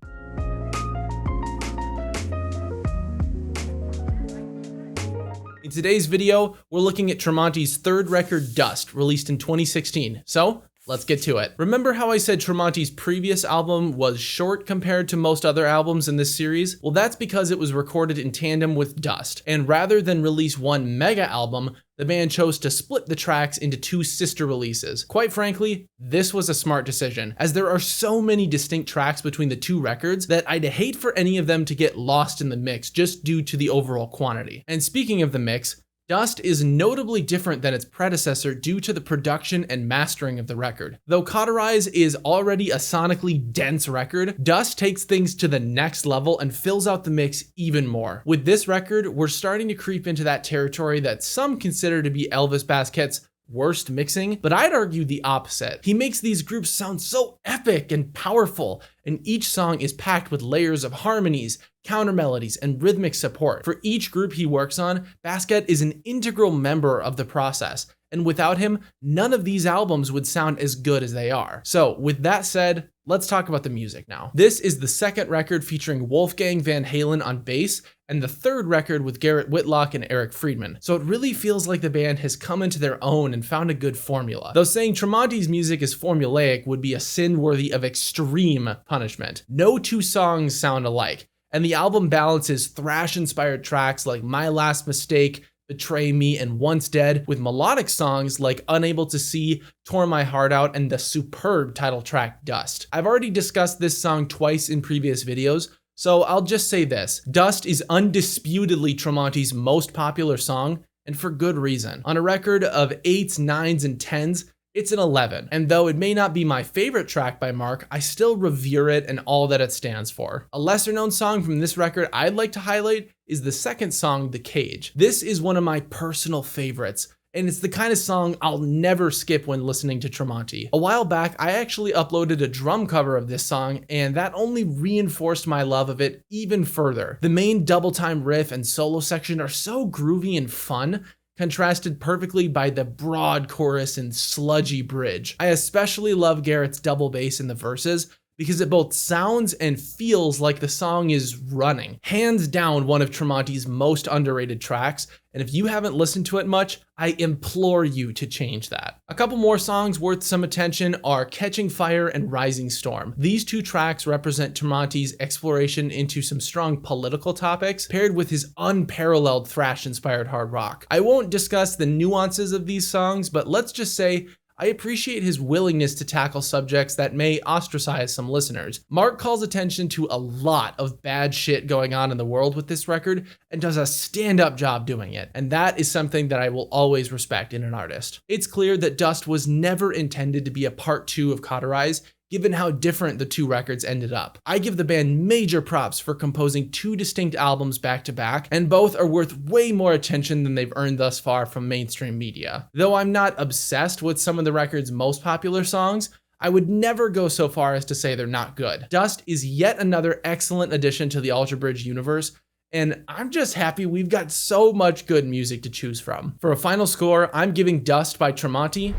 In today's video, we're looking at Tremonti's third record, Dust, released in 2016. So, let's get to it. Remember how I said Tremonti's previous album was short compared to most other albums in this series? Well, that's because it was recorded in tandem with Dust. And rather than release one mega album, the band chose to split the tracks into two sister releases. Quite frankly, this was a smart decision, as there are so many distinct tracks between the two records that I'd hate for any of them to get lost in the mix just due to the overall quantity. And speaking of the mix, Dust is notably different than its predecessor due to the production and mastering of the record. Though Cauterize is already a sonically dense record, Dust takes things to the next level and fills out the mix even more. With this record, we're starting to creep into that territory that some consider to be Elvis Basquet's worst mixing, but I'd argue the opposite. He makes these groups sound so epic and powerful, and each song is packed with layers of harmonies, counter melodies, and rhythmic support. For each group he works on, Basquet is an integral member of the process, and without him, none of these albums would sound as good as they are. So with that said, let's talk about the music now. This is the second record featuring Wolfgang Van Halen on bass, and the third record with Garrett Whitlock and Eric Friedman. So it really feels like the band has come into their own and found a good formula. Though saying Tremonti's music is formulaic would be a sin worthy of extreme punishment. No two songs sound alike, and the album balances thrash-inspired tracks like My Last Mistake, Betray Me, and Once Dead with melodic songs like Unable to See, Tore My Heart Out, and the superb title track Dust. I've already discussed this song twice in previous videos, so I'll just say this. Dust is undisputedly Tremonti's most popular song, and for good reason. On a record of 8s, 9s, and 10s, it's an 11. And though it may not be my favorite track by Mark, I still revere it and all that it stands for. A lesser known song from this record I'd like to highlight is the second song, The Cage. This is one of my personal favorites, and it's the kind of song I'll never skip when listening to Tremonti. A while back, I actually uploaded a drum cover of this song, and that only reinforced my love of it even further. The main double time riff and solo section are so groovy and fun, contrasted perfectly by the broad chorus and sludgy bridge. I especially love Garrett's double bass in the verses, because it both sounds and feels like the song is running. Hands down one of Tremonti's most underrated tracks, and if you haven't listened to it much, I implore you to change that. A couple more songs worth some attention are Catching Fire and Rising Storm. These two tracks represent Tremonti's exploration into some strong political topics, paired with his unparalleled thrash-inspired hard rock. I won't discuss the nuances of these songs, but let's just say I appreciate his willingness to tackle subjects that may ostracize some listeners. Mark calls attention to a lot of bad shit going on in the world with this record and does a stand-up job doing it, and that is something that I will always respect in an artist. It's clear that Dust was never intended to be a part 2 of Cauterize, given how different the two records ended up. I give the band major props for composing two distinct albums back to back, and both are worth way more attention than they've earned thus far from mainstream media. Though I'm not obsessed with some of the record's most popular songs, I would never go so far as to say they're not good. Dust is yet another excellent addition to the Alter Bridge universe, and I'm just happy we've got so much good music to choose from. For a final score, I'm giving Dust by Tremonti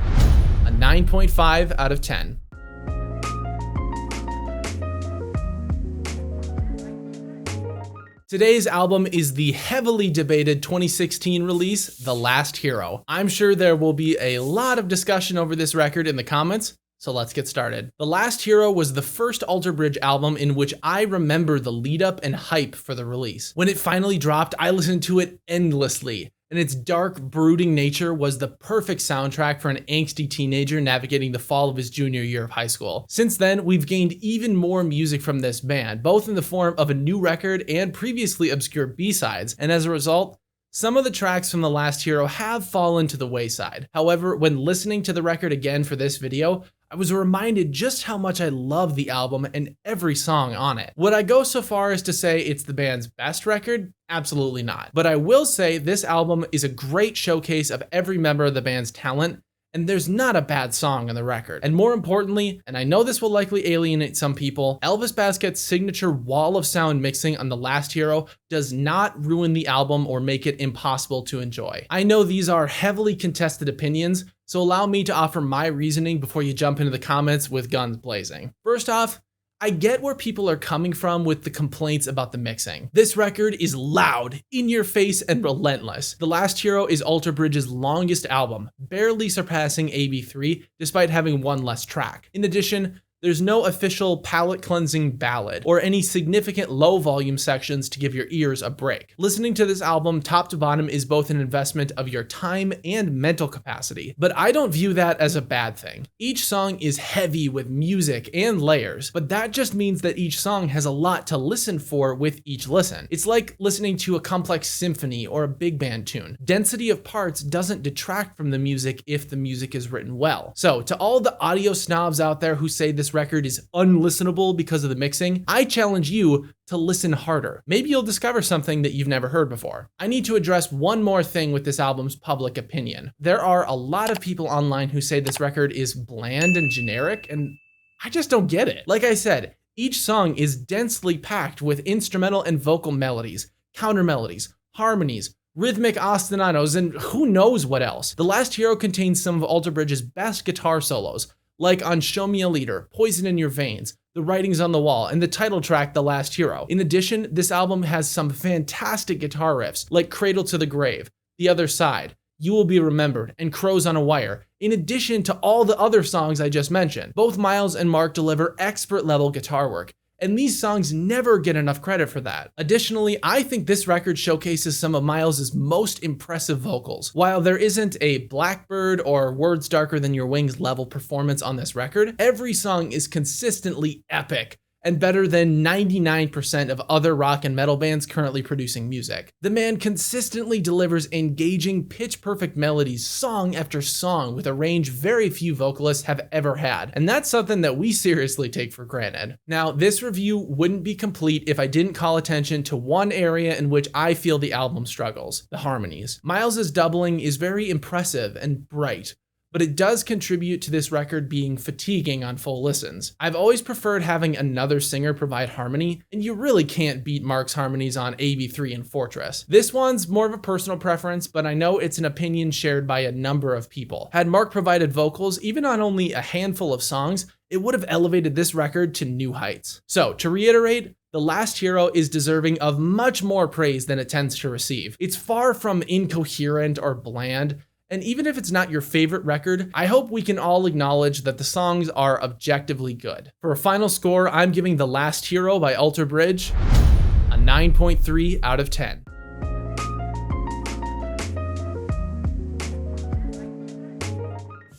a 9.5 out of 10. Today's album is the heavily debated 2016 release, The Last Hero. I'm sure there will be a lot of discussion over this record in the comments, so let's get started. The Last Hero was the first Alter Bridge album in which I remember the lead up and hype for the release. When it finally dropped, I listened to it endlessly, and its dark, brooding nature was the perfect soundtrack for an angsty teenager navigating the fall of his junior year of high school. Since then, we've gained even more music from this band, both in the form of a new record and previously obscure B-sides, and as a result, some of the tracks from The Last Hero have fallen to the wayside. However, when listening to the record again for this video, I was reminded just how much I love the album and every song on it. Would I go so far as to say it's the band's best record? Absolutely not. But I will say this album is a great showcase of every member of the band's talent, and there's not a bad song on the record. And more importantly, and I know this will likely alienate some people, Elvis Basket's signature wall of sound mixing on The Last Hero does not ruin the album or make it impossible to enjoy. I know these are heavily contested opinions, so allow me to offer my reasoning before you jump into the comments with guns blazing. First off, I get where people are coming from with the complaints about the mixing. This record is loud, in your face, and relentless. The Last Hero is Alter Bridge's longest album, barely surpassing AB3 despite having one less track. In addition, there's no official palate-cleansing ballad or any significant low-volume sections to give your ears a break. Listening to this album top to bottom is both an investment of your time and mental capacity, but I don't view that as a bad thing. Each song is heavy with music and layers, but that just means that each song has a lot to listen for with each listen. It's like listening to a complex symphony or a big band tune. Density of parts doesn't detract from the music if the music is written well. So, to all the audio snobs out there who say this record is unlistenable because of the mixing, I challenge you to listen harder. Maybe you'll discover something that you've never heard before. I need to address one more thing with this album's public opinion. There are a lot of people online who say this record is bland and generic, and I just don't get it. Like I said, each song is densely packed with instrumental and vocal melodies, counter melodies, harmonies, rhythmic ostinatos, and who knows what else. The Last Hero contains some of Alter Bridge's best guitar solos, like on Show Me a Leader, Poison in Your Veins, The Writings on the Wall, and the title track, The Last Hero. In addition, this album has some fantastic guitar riffs, like Cradle to the Grave, The Other Side, You Will Be Remembered, and Crows on a Wire, in addition to all the other songs I just mentioned. Both Myles and Mark deliver expert-level guitar work, and these songs never get enough credit for that. Additionally, I think this record showcases some of Myles' most impressive vocals. While there isn't a Blackbird or Words Darker Than Your Wings level performance on this record, every song is consistently epic and better than 99% of other rock and metal bands currently producing music. The man consistently delivers engaging, pitch-perfect melodies song after song with a range very few vocalists have ever had, and that's something that we seriously take for granted. Now, this review wouldn't be complete if I didn't call attention to one area in which I feel the album struggles: the harmonies. Myles' doubling is very impressive and bright, but it does contribute to this record being fatiguing on full listens. I've always preferred having another singer provide harmony, and you really can't beat Mark's harmonies on AB3 and Fortress. This one's more of a personal preference, but I know it's an opinion shared by a number of people. Had Mark provided vocals, even on only a handful of songs, it would have elevated this record to new heights. So, to reiterate, The Last Hero is deserving of much more praise than it tends to receive. It's far from incoherent or bland, and even if it's not your favorite record, I hope we can all acknowledge that the songs are objectively good. For a final score, I'm giving The Last Hero by Alter Bridge a 9.3 out of 10.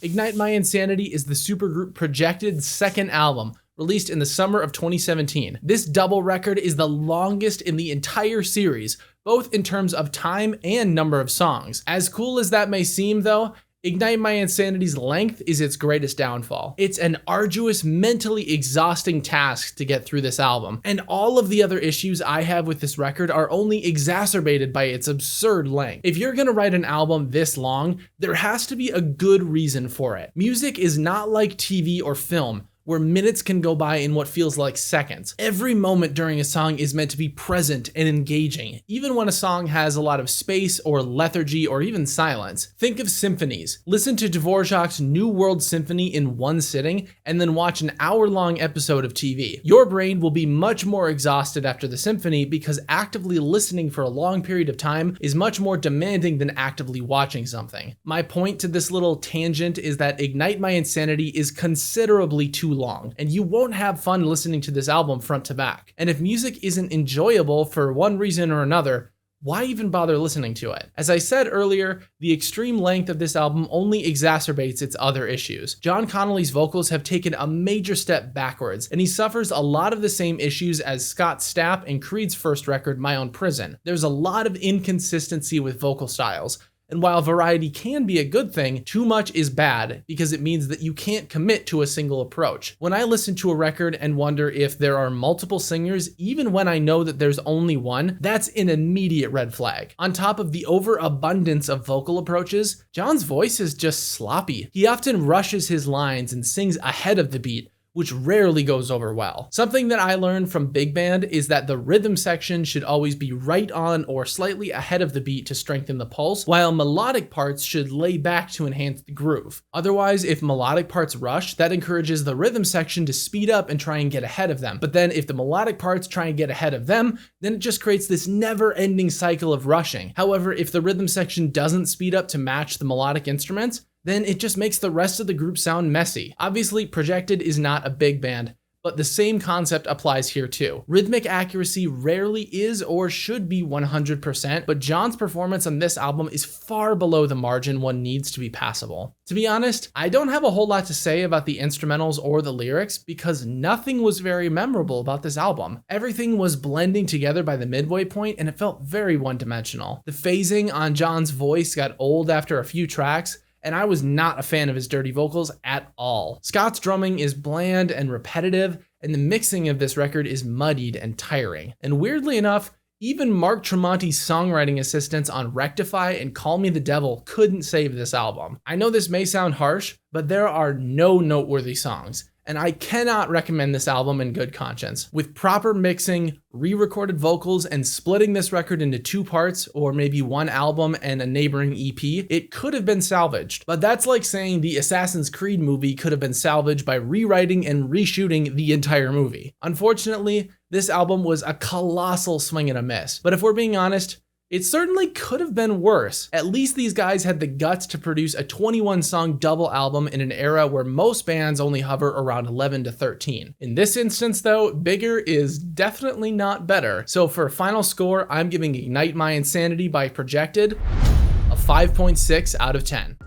Ignite My Insanity is the supergroup projected second album, released in the summer of 2017. This double record is the longest in the entire series, both in terms of time and number of songs. As cool as that may seem though, Ignite My Insanity's length is its greatest downfall. It's an arduous, mentally exhausting task to get through this album, and all of the other issues I have with this record are only exacerbated by its absurd length. If you're gonna write an album this long, there has to be a good reason for it. Music is not like TV or film, where minutes can go by in what feels like seconds. Every moment during a song is meant to be present and engaging, even when a song has a lot of space or lethargy or even silence. Think of symphonies. Listen to Dvorak's New World Symphony in one sitting and then watch an hour-long episode of TV. Your brain will be much more exhausted after the symphony because actively listening for a long period of time is much more demanding than actively watching something. My point to this little tangent is that Ignite My Insanity is considerably too long, and you won't have fun listening to this album front to back. And if music isn't enjoyable for one reason or another, why even bother listening to it? As I said earlier, the extreme length of this album only exacerbates its other issues. John Connolly's vocals have taken a major step backwards, and he suffers a lot of the same issues as Scott Stapp in Creed's first record, My Own Prison. There's a lot of inconsistency with vocal styles. And while variety can be a good thing, too much is bad because it means that you can't commit to a single approach. When I listen to a record and wonder if there are multiple singers, even when I know that there's only one, that's an immediate red flag. On top of the overabundance of vocal approaches, John's voice is just sloppy. He often rushes his lines and sings ahead of the beat, which rarely goes over well. Something that I learned from big band is that the rhythm section should always be right on or slightly ahead of the beat to strengthen the pulse, while melodic parts should lay back to enhance the groove. Otherwise, if melodic parts rush, that encourages the rhythm section to speed up and try and get ahead of them. But then if the melodic parts try and get ahead of them, then it just creates this never-ending cycle of rushing. However, if the rhythm section doesn't speed up to match the melodic instruments, then it just makes the rest of the group sound messy. Obviously, Projected is not a big band, but the same concept applies here too. Rhythmic accuracy rarely is or should be 100%, but John's performance on this album is far below the margin one needs to be passable. To be honest, I don't have a whole lot to say about the instrumentals or the lyrics because nothing was very memorable about this album. Everything was blending together by the midway point and it felt very one-dimensional. The phasing on John's voice got old after a few tracks, and I was not a fan of his dirty vocals at all. Scott's drumming is bland and repetitive, and the mixing of this record is muddied and tiring. And weirdly enough, even Mark Tremonti's songwriting assistants on Rectify and Call Me the Devil couldn't save this album. I know this may sound harsh, but there are no noteworthy songs, and I cannot recommend this album in good conscience. With proper mixing, re-recorded vocals, and splitting this record into two parts, or maybe one album and a neighboring EP, it could have been salvaged. But that's like saying the Assassin's Creed movie could have been salvaged by rewriting and reshooting the entire movie. Unfortunately, this album was a colossal swing and a miss. But if we're being honest, it certainly could have been worse. At least these guys had the guts to produce a 21-song double album in an era where most bands only hover around 11 to 13. In this instance though, bigger is definitely not better. So for a final score, I'm giving Ignite My Insanity by Projected a 5.6 out of 10.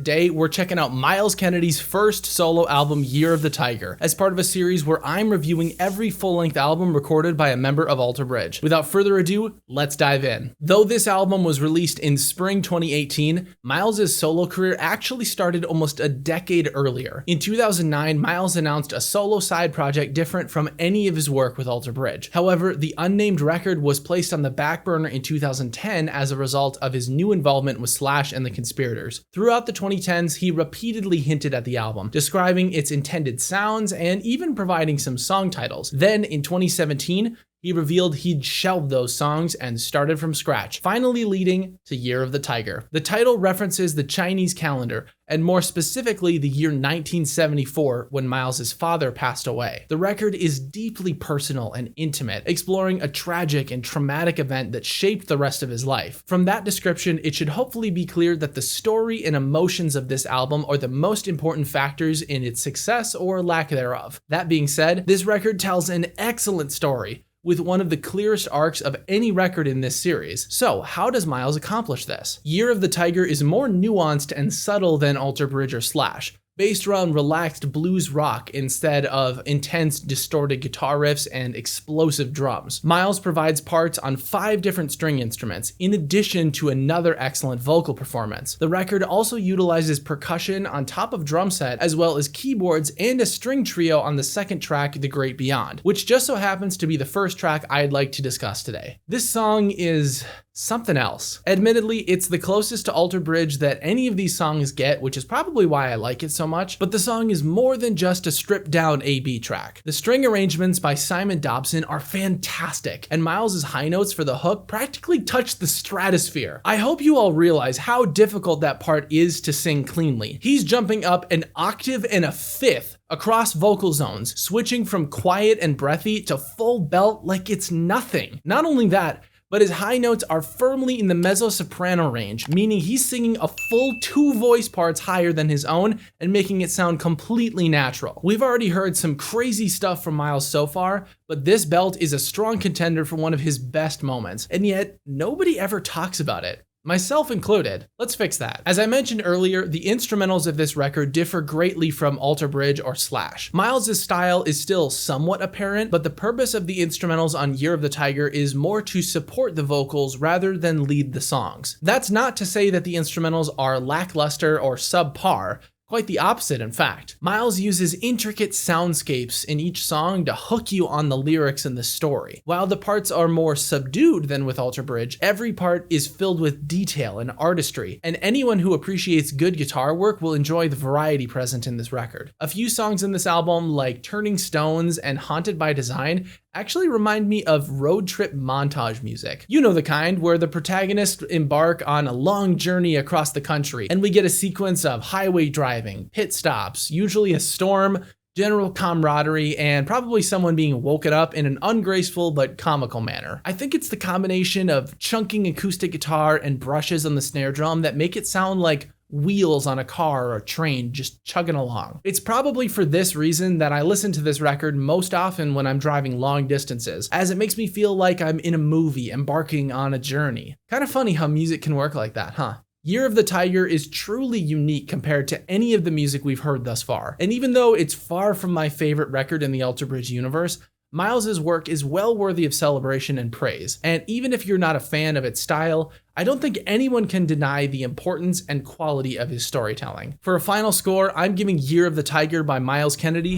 Today, we're checking out Myles Kennedy's first solo album, Year of the Tiger, as part of a series where I'm reviewing every full-length album recorded by a member of Alter Bridge. Without further ado, let's dive in. Though this album was released in spring 2018, Myles' solo career actually started almost a decade earlier. In 2009, Myles announced a solo side project different from any of his work with Alter Bridge. However, the unnamed record was placed on the back burner in 2010 as a result of his new involvement with Slash and the Conspirators. Throughout the 2010s, he repeatedly hinted at the album, describing its intended sounds and even providing some song titles. Then in 2017, he revealed he'd shelved those songs and started from scratch, finally leading to Year of the Tiger. The title references the Chinese calendar, and more specifically the year 1974 when Myles' father passed away. The record is deeply personal and intimate, exploring a tragic and traumatic event that shaped the rest of his life. From that description, it should hopefully be clear that the story and emotions of this album are the most important factors in its success or lack thereof. That being said, this record tells an excellent story, with one of the clearest arcs of any record in this series. So how does Myles accomplish this? Year of the Tiger is more nuanced and subtle than Alter Bridge or Slash, based around relaxed blues rock instead of intense distorted guitar riffs and explosive drums. Myles provides parts on 5 different string instruments, in addition to another excellent vocal performance. The record also utilizes percussion on top of drum set, as well as keyboards and a string trio on the second track, The Great Beyond, which just so happens to be the first track I'd like to discuss today. This song is something else. Admittedly, it's the closest to Alter Bridge that any of these songs get, which is probably why I like it so much, but the song is more than just a stripped down A-B track. The string arrangements by Simon Dobson are fantastic, and Myles' high notes for the hook practically touch the stratosphere. I hope you all realize how difficult that part is to sing cleanly. He's jumping up an octave and a fifth across vocal zones, switching from quiet and breathy to full belt like it's nothing. Not only that, but his high notes are firmly in the mezzo-soprano range, meaning he's singing a full 2 voice parts higher than his own and making it sound completely natural. We've already heard some crazy stuff from Myles so far, but this belt is a strong contender for one of his best moments, and yet nobody ever talks about it. Myself included. Let's fix that. As I mentioned earlier, the instrumentals of this record differ greatly from Alter Bridge or Slash. Myles' style is still somewhat apparent, but the purpose of the instrumentals on Year of the Tiger is more to support the vocals rather than lead the songs. That's not to say that the instrumentals are lackluster or subpar. Quite the opposite, in fact. Myles uses intricate soundscapes in each song to hook you on the lyrics and the story. While the parts are more subdued than with Alter Bridge, every part is filled with detail and artistry, and anyone who appreciates good guitar work will enjoy the variety present in this record. A few songs in this album, like Turning Stones and Haunted by Design, actually remind me of road trip montage music. You know the kind where the protagonists embark on a long journey across the country, and we get a sequence of highway driving, pit stops, usually a storm, general camaraderie, and probably someone being woken up in an ungraceful but comical manner. I think it's the combination of chunking acoustic guitar and brushes on the snare drum that make it sound like wheels on a car or a train just chugging along. It's probably for this reason that I listen to this record most often when I'm driving long distances, as it makes me feel like I'm in a movie embarking on a journey. Kind of funny how music can work like that, huh? Year of the Tiger is truly unique compared to any of the music we've heard thus far. And even though it's far from my favorite record in the Alter Bridge universe, Myles' work is well worthy of celebration and praise, and even if you're not a fan of its style, I don't think anyone can deny the importance and quality of his storytelling. For a final score, I'm giving Year of the Tiger by Myles Kennedy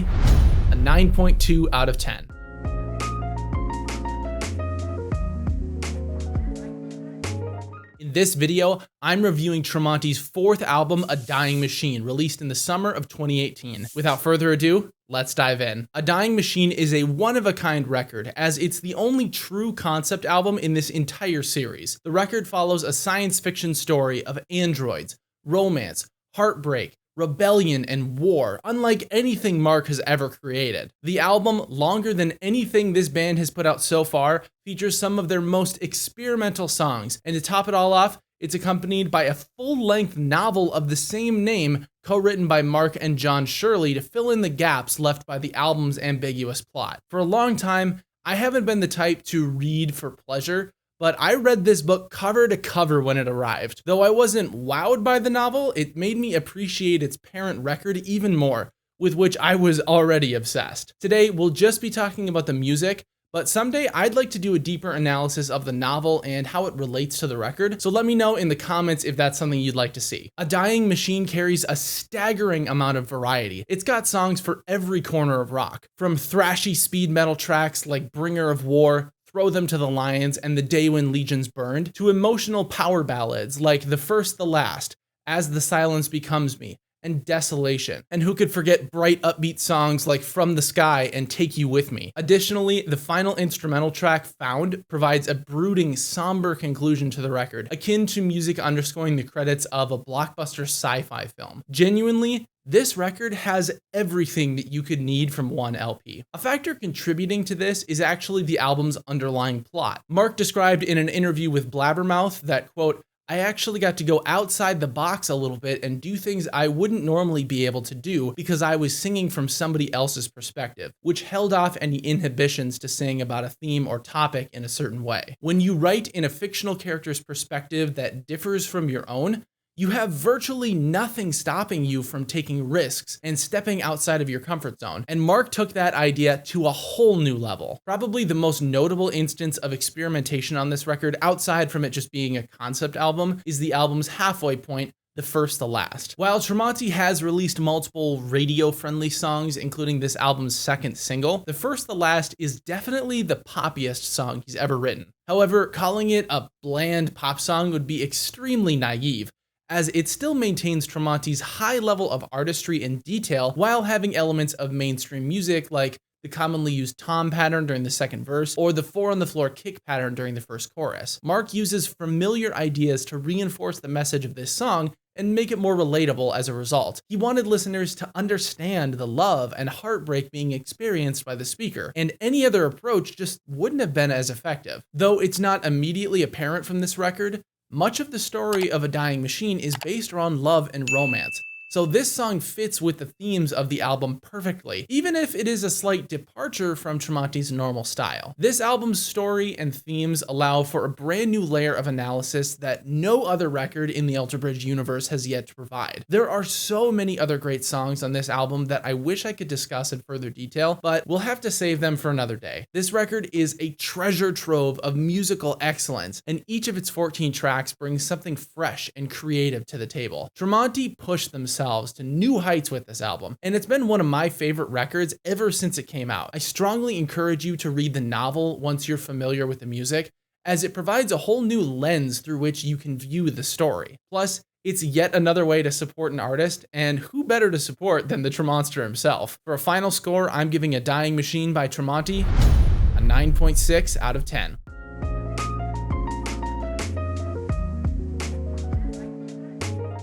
a 9.2 out of 10. In this video, I'm reviewing Tremonti's 4th album, A Dying Machine, released in the summer of 2018. Without further ado, let's dive in. A Dying Machine is a one-of-a-kind record, as it's the only true concept album in this entire series. The record follows a science fiction story of androids, romance, heartbreak, rebellion, and war, unlike anything Mark has ever created. The album, longer than anything this band has put out so far, features some of their most experimental songs, and to top it all off, it's accompanied by a full-length novel of the same name, co-written by Mark and John Shirley to fill in the gaps left by the album's ambiguous plot. For a long time, I haven't been the type to read for pleasure, but I read this book cover to cover when it arrived. Though I wasn't wowed by the novel, it made me appreciate its parent record even more, with which I was already obsessed. Today, we'll just be talking about the music, but someday I'd like to do a deeper analysis of the novel and how it relates to the record, so let me know in the comments if that's something you'd like to see. A Dying Machine carries a staggering amount of variety. It's got songs for every corner of rock, from thrashy speed metal tracks like Bringer of War, Throw Them to the Lions, and The Day When Legions Burned, to emotional power ballads like The First the Last, As the Silence Becomes Me, and Desolation. And who could forget bright upbeat songs like From the Sky and Take You With Me. Additionally, the final instrumental track, Found, provides a brooding, somber conclusion to the record, akin to music underscoring the credits of a blockbuster sci-fi film. Genuinely, this record has everything that you could need from one LP. A factor contributing to this is actually the album's underlying plot. Mark described in an interview with Blabbermouth that, quote, I actually got to go outside the box a little bit and do things I wouldn't normally be able to do because I was singing from somebody else's perspective, which held off any inhibitions to sing about a theme or topic in a certain way. When you write in a fictional character's perspective that differs from your own, you have virtually nothing stopping you from taking risks and stepping outside of your comfort zone. And Mark took that idea to a whole new level. Probably the most notable instance of experimentation on this record, outside from it just being a concept album, is the album's halfway point, The First the Last. While Tremonti has released multiple radio-friendly songs, including this album's second single, The First the Last is definitely the poppiest song he's ever written. However, calling it a bland pop song would be extremely naive, as it still maintains Tremonti's high level of artistry and detail while having elements of mainstream music like the commonly used tom pattern during the second verse or the 4-on-the-floor kick pattern during the first chorus. Mark uses familiar ideas to reinforce the message of this song and make it more relatable as a result. He wanted listeners to understand the love and heartbreak being experienced by the speaker, and any other approach just wouldn't have been as effective. Though it's not immediately apparent from this record, much of the story of A Dying Machine is based around love and romance. So this song fits with the themes of the album perfectly, even if it is a slight departure from Tremonti's normal style. This album's story and themes allow for a brand new layer of analysis that no other record in the Alter Bridge universe has yet to provide. There are so many other great songs on this album that I wish I could discuss in further detail, but we'll have to save them for another day. This record is a treasure trove of musical excellence, and each of its 14 tracks brings something fresh and creative to the table. Tremonti pushed themselves to new heights with this album, and it's been one of my favorite records ever since it came out. I strongly encourage you to read the novel once you're familiar with the music, as it provides a whole new lens through which you can view the story. Plus, it's yet another way to support an artist, and who better to support than the Tremonster himself? For a final score, I'm giving A Dying Machine by Tremonti a 9.6 out of 10.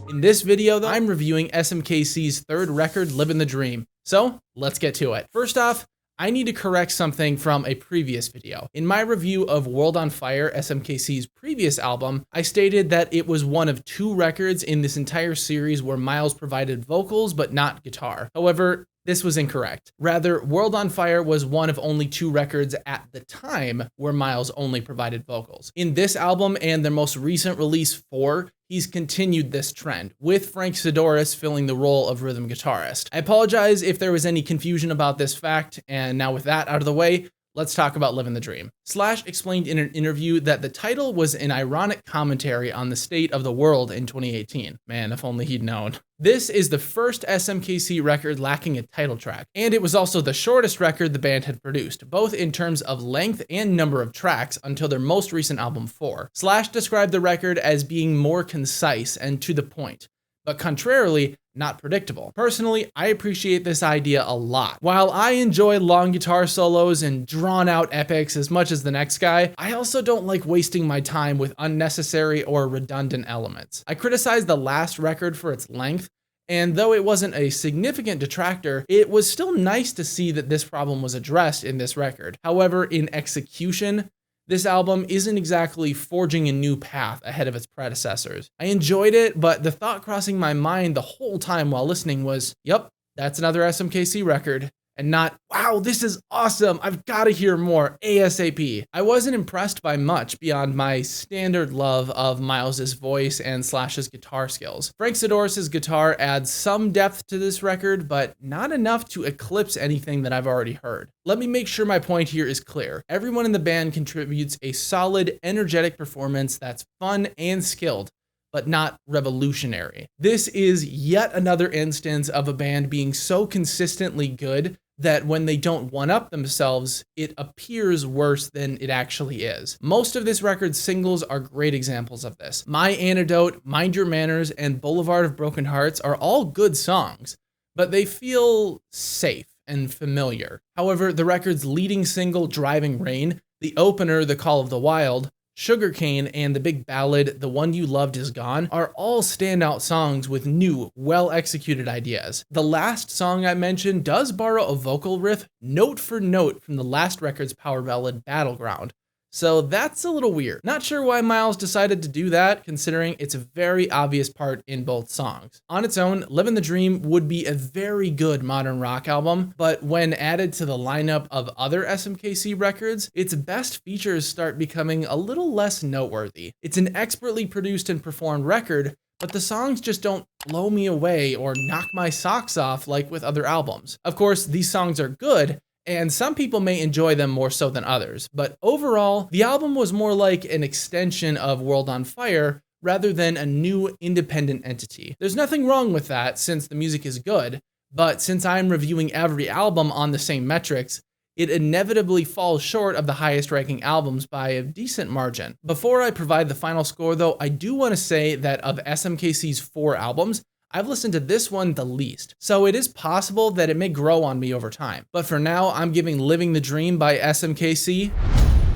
In this video, though, I'm reviewing SMKC's third record, Livin' the Dream. So let's get to it. First off, I need to correct something from a previous video. In my review of World on Fire, SMKC's previous album, I stated that it was one of 2 records in this entire series where Myles provided vocals but not guitar. However, this was incorrect. Rather, World on Fire was one of only 2 records at the time where Myles only provided vocals. In this album and their most recent release, 4, he's continued this trend, with Frank Sidoris filling the role of rhythm guitarist. I apologize if there was any confusion about this fact, and now with that out of the way, let's talk about Livin' the Dream. Slash explained in an interview that the title was an ironic commentary on the state of the world in 2018. Man, if only he'd known. This is the first SMKC record lacking a title track, and it was also the shortest record the band had produced, both in terms of length and number of tracks until their most recent album 4. Slash described the record as being more concise and to the point, but contrarily, not predictable. Personally, I appreciate this idea a lot. While I enjoy long guitar solos and drawn out epics as much as the next guy, I also don't like wasting my time with unnecessary or redundant elements. I criticize the last record for its length, and though it wasn't a significant detractor, it was still nice to see that this problem was addressed in this record. However, in execution, this album isn't exactly forging a new path ahead of its predecessors. I enjoyed it, but the thought crossing my mind the whole time while listening was, yep, that's another SMKC record, and not, wow, this is awesome, I've gotta hear more ASAP. I wasn't impressed by much beyond my standard love of Myles' voice and Slash's guitar skills. Frank Sidoris' guitar adds some depth to this record, but not enough to eclipse anything that I've already heard. Let me make sure my point here is clear. Everyone in the band contributes a solid, energetic performance that's fun and skilled, but not revolutionary. This is yet another instance of a band being so consistently good that when they don't one-up themselves, it appears worse than it actually is. Most of this record's singles are great examples of this. My Antidote, Mind Your Manners, and Boulevard of Broken Hearts are all good songs, but they feel safe and familiar. However, the record's leading single, Driving Rain, the opener, The Call of the Wild, Sugarcane, and the big ballad, The One You Loved Is Gone, are all standout songs with new, well-executed ideas. The last song I mentioned does borrow a vocal riff note for note from the last record's power ballad, Battleground. So that's a little weird. Not sure why Myles decided to do that, considering it's a very obvious part in both songs. On its own, Livin' the Dream would be a very good modern rock album, but when added to the lineup of other SMKC records, its best features start becoming a little less noteworthy. It's an expertly produced and performed record, but the songs just don't blow me away or knock my socks off like with other albums. Of course, these songs are good, and some people may enjoy them more so than others, but overall, the album was more like an extension of World on Fire rather than a new independent entity. There's nothing wrong with that since the music is good, but since I'm reviewing every album on the same metrics, it inevitably falls short of the highest ranking albums by a decent margin. Before I provide the final score though, I do want to say that of SMKC's 4 albums, I've listened to this one the least, so it is possible that it may grow on me over time. But for now, I'm giving Living the Dream by SMKC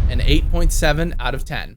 an 8.7 out of 10.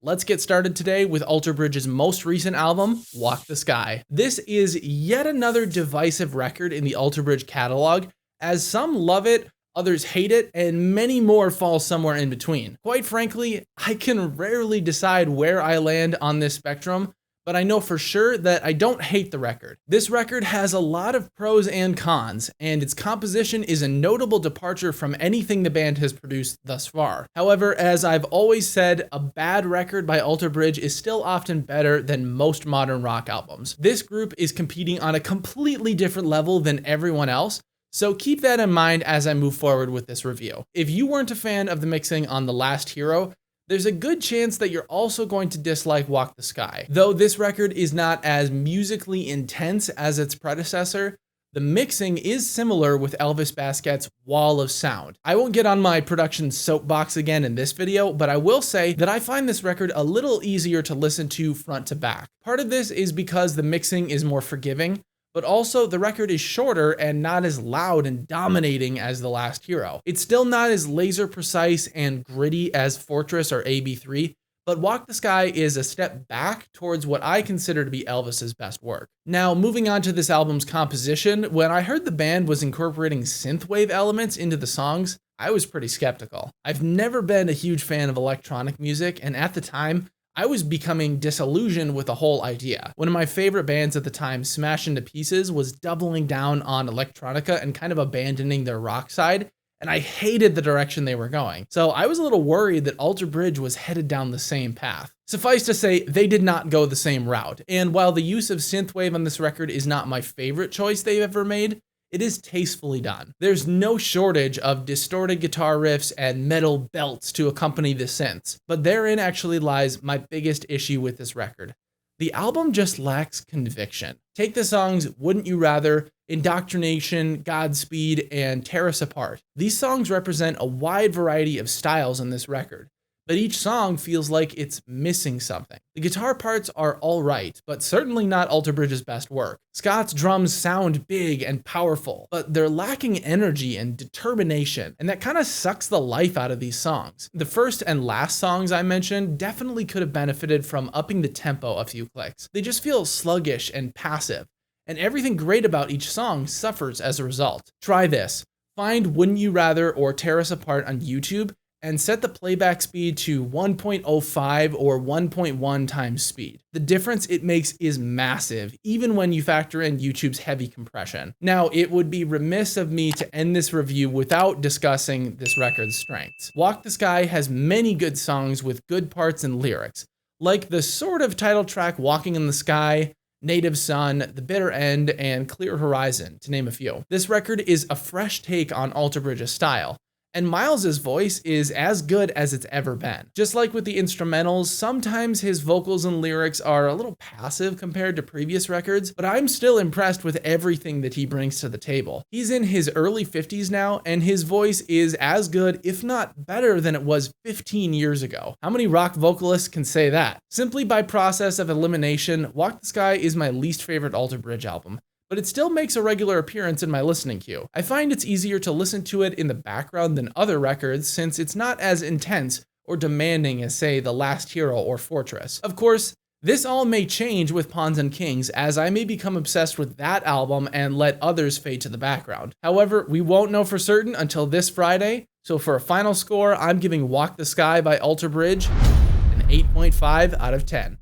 Let's get started today with Alter Bridge's most recent album, Walk the Sky. This is yet another divisive record in the Alter Bridge catalog, as some love it, others hate it, and many more fall somewhere in between. Quite frankly, I can rarely decide where I land on this spectrum, but I know for sure that I don't hate the record. This record has a lot of pros and cons, and its composition is a notable departure from anything the band has produced thus far. However, as I've always said, a bad record by Alter Bridge is still often better than most modern rock albums. This group is competing on a completely different level than everyone else, so keep that in mind as I move forward with this review. If you weren't a fan of the mixing on The Last Hero, there's a good chance that you're also going to dislike Walk the Sky. Though this record is not as musically intense as its predecessor, the mixing is similar with Elvis Basket's Wall of Sound. I won't get on my production soapbox again in this video, but I will say that I find this record a little easier to listen to front to back. Part of this is because the mixing is more forgiving, but also the record is shorter and not as loud and dominating as The Last Hero. It's still not as laser precise and gritty as Fortress or AB3, but Walk the Sky is a step back towards what I consider to be Elvis's best work. Now, moving on to this album's composition, when I heard the band was incorporating synthwave elements into the songs, I was pretty skeptical. I've never been a huge fan of electronic music, and at the time, I was becoming disillusioned with the whole idea. One of my favorite bands at the time, Smash Into Pieces, was doubling down on electronica and kind of abandoning their rock side, and I hated the direction they were going. So I was a little worried that Alter Bridge was headed down the same path. Suffice to say, they did not go the same route, and while the use of synthwave on this record is not my favorite choice they've ever made, it is tastefully done. There's no shortage of distorted guitar riffs and metal belts to accompany the synths, but therein actually lies my biggest issue with this record. The album just lacks conviction. Take the songs Wouldn't You Rather, Indoctrination, Godspeed, and Tear Us Apart. These songs represent a wide variety of styles on this record, but each song feels like it's missing something. The guitar parts are alright, but certainly not Alter Bridge's best work. Scott's drums sound big and powerful, but they're lacking energy and determination, and that kind of sucks the life out of these songs. The first and last songs I mentioned definitely could have benefited from upping the tempo a few clicks. They just feel sluggish and passive, and everything great about each song suffers as a result. Try this. Find Wouldn't You Rather or Tear Us Apart on YouTube, and set the playback speed to 1.05 or 1.1 times speed. The difference it makes is massive, even when you factor in YouTube's heavy compression. Now, it would be remiss of me to end this review without discussing this record's strengths. Walk the Sky has many good songs with good parts and lyrics, like the sort of title track Walking in the Sky, Native Son, The Bitter End, and Clear Horizon, to name a few. This record is a fresh take on Alter Bridge's style, and Myles' voice is as good as it's ever been. Just like with the instrumentals, sometimes his vocals and lyrics are a little passive compared to previous records, but I'm still impressed with everything that he brings to the table. He's in his early 50s now, and his voice is as good, if not better, than it was 15 years ago. How many rock vocalists can say that? Simply by process of elimination, Walk the Sky is my least favorite Alter Bridge album, but it still makes a regular appearance in my listening queue. I find it's easier to listen to it in the background than other records since it's not as intense or demanding as, say, The Last Hero or Fortress. Of course, this all may change with Pawns and Kings, as I may become obsessed with that album and let others fade to the background. However, we won't know for certain until this Friday, so for a final score, I'm giving Walk the Sky by Alter Bridge an 8.5 out of 10.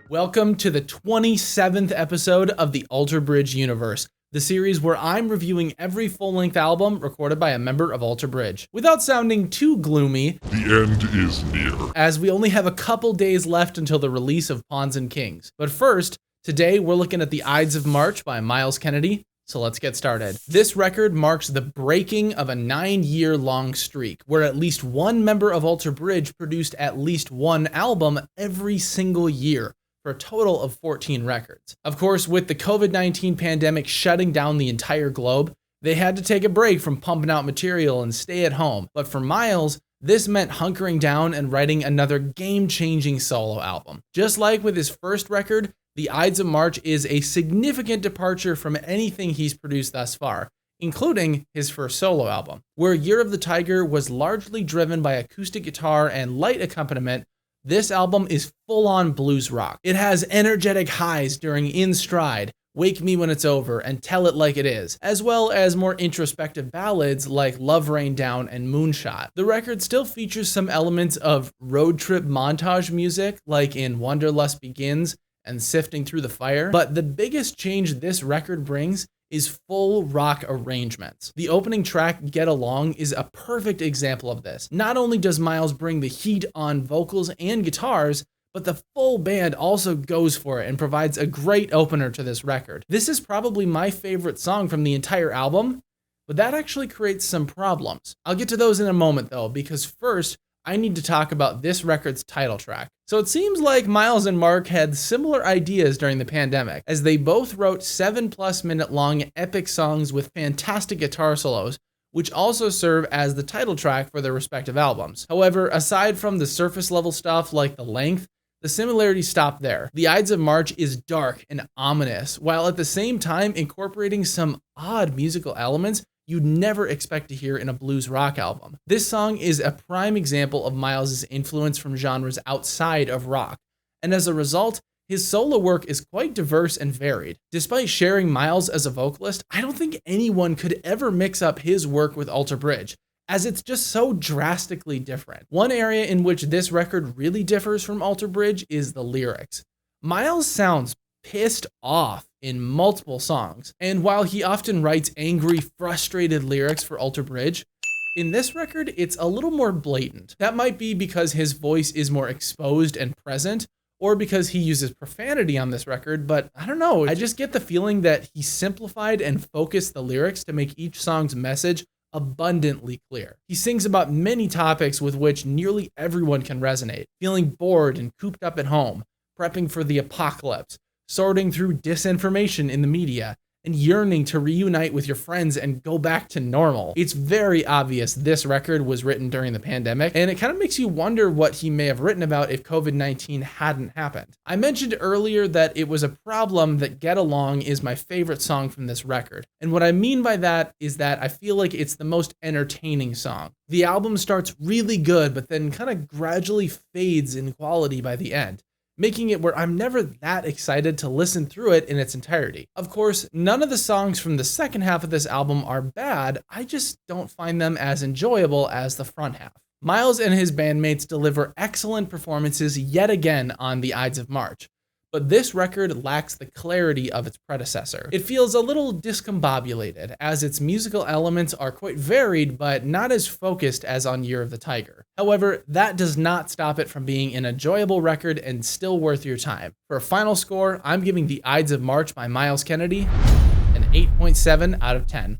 Welcome to the 27th episode of the Alter Bridge universe, the series where I'm reviewing every full-length album recorded by a member of Alter Bridge. Without sounding too gloomy, the end is near, as we only have a couple days left until the release of Pawns and Kings. But first, today we're looking at the Ides of March by Myles Kennedy, So let's get started. This record marks the breaking of a 9-year-long streak, where at least one member of Alter Bridge produced at least one album every single year, for a total of 14 records. Of course, with the COVID-19 pandemic shutting down the entire globe, they had to take a break from pumping out material and stay at home. But for Myles, this meant hunkering down and writing another game-changing solo album. Just like with his first record, the Ides of March is a significant departure from anything he's produced thus far, including his first solo album, where Year of the Tiger was largely driven by acoustic guitar and light accompaniment. This album is full-on blues rock. It has energetic highs during In Stride, Wake Me When It's Over, and Tell It Like It Is, as well as more introspective ballads like Love Rain Down and Moonshot. The record still features some elements of road trip montage music, like in Wanderlust Begins and Sifting Through the Fire, but the biggest change this record brings is full rock arrangements. The opening track, Get Along, is a perfect example of this. Not only does Myles bring the heat on vocals and guitars, but the full band also goes for it and provides a great opener to this record. This is probably my favorite song from the entire album, but that actually creates some problems. I'll get to those in a moment though, because first, I need to talk about this record's title track. So it seems like Myles and Mark had similar ideas during the pandemic, as they both wrote 7+ minute long epic songs with fantastic guitar solos, which also serve as the title track for their respective albums. However, aside from the surface level stuff like the length, the similarities stop there. The Ides of March is dark and ominous, while at the same time incorporating some odd musical elements you'd never expect to hear in a blues rock album. This song is a prime example of Myles' influence from genres outside of rock, and as a result, his solo work is quite diverse and varied. Despite sharing Myles as a vocalist, I don't think anyone could ever mix up his work with Alter Bridge, as it's just so drastically different. One area in which this record really differs from Alter Bridge is the lyrics. Myles sounds pissed off in multiple songs, and while he often writes angry, frustrated lyrics for Alter Bridge, in this record, it's a little more blatant. That might be because his voice is more exposed and present, or because he uses profanity on this record, but I don't know, I just get the feeling that he simplified and focused the lyrics to make each song's message abundantly clear. He sings about many topics with which nearly everyone can resonate: feeling bored and cooped up at home, prepping for the apocalypse, sorting through disinformation in the media, and yearning to reunite with your friends and go back to normal. It's very obvious this record was written during the pandemic, and it kind of makes you wonder what he may have written about if COVID-19 hadn't happened. I mentioned earlier that it was a problem that Get Along is my favorite song from this record, and what I mean by that is that I feel like it's the most entertaining song. The album starts really good, but then kind of gradually fades in quality by the end, making it where I'm never that excited to listen through it in its entirety. Of course, none of the songs from the second half of this album are bad, I just don't find them as enjoyable as the front half. Myles and his bandmates deliver excellent performances yet again on the Ides of March, but this record lacks the clarity of its predecessor. It feels a little discombobulated, as its musical elements are quite varied, but not as focused as on Year of the Tiger. However, that does not stop it from being an enjoyable record and still worth your time. For a final score, I'm giving the Ides of March by Myles Kennedy an 8.7 out of 10.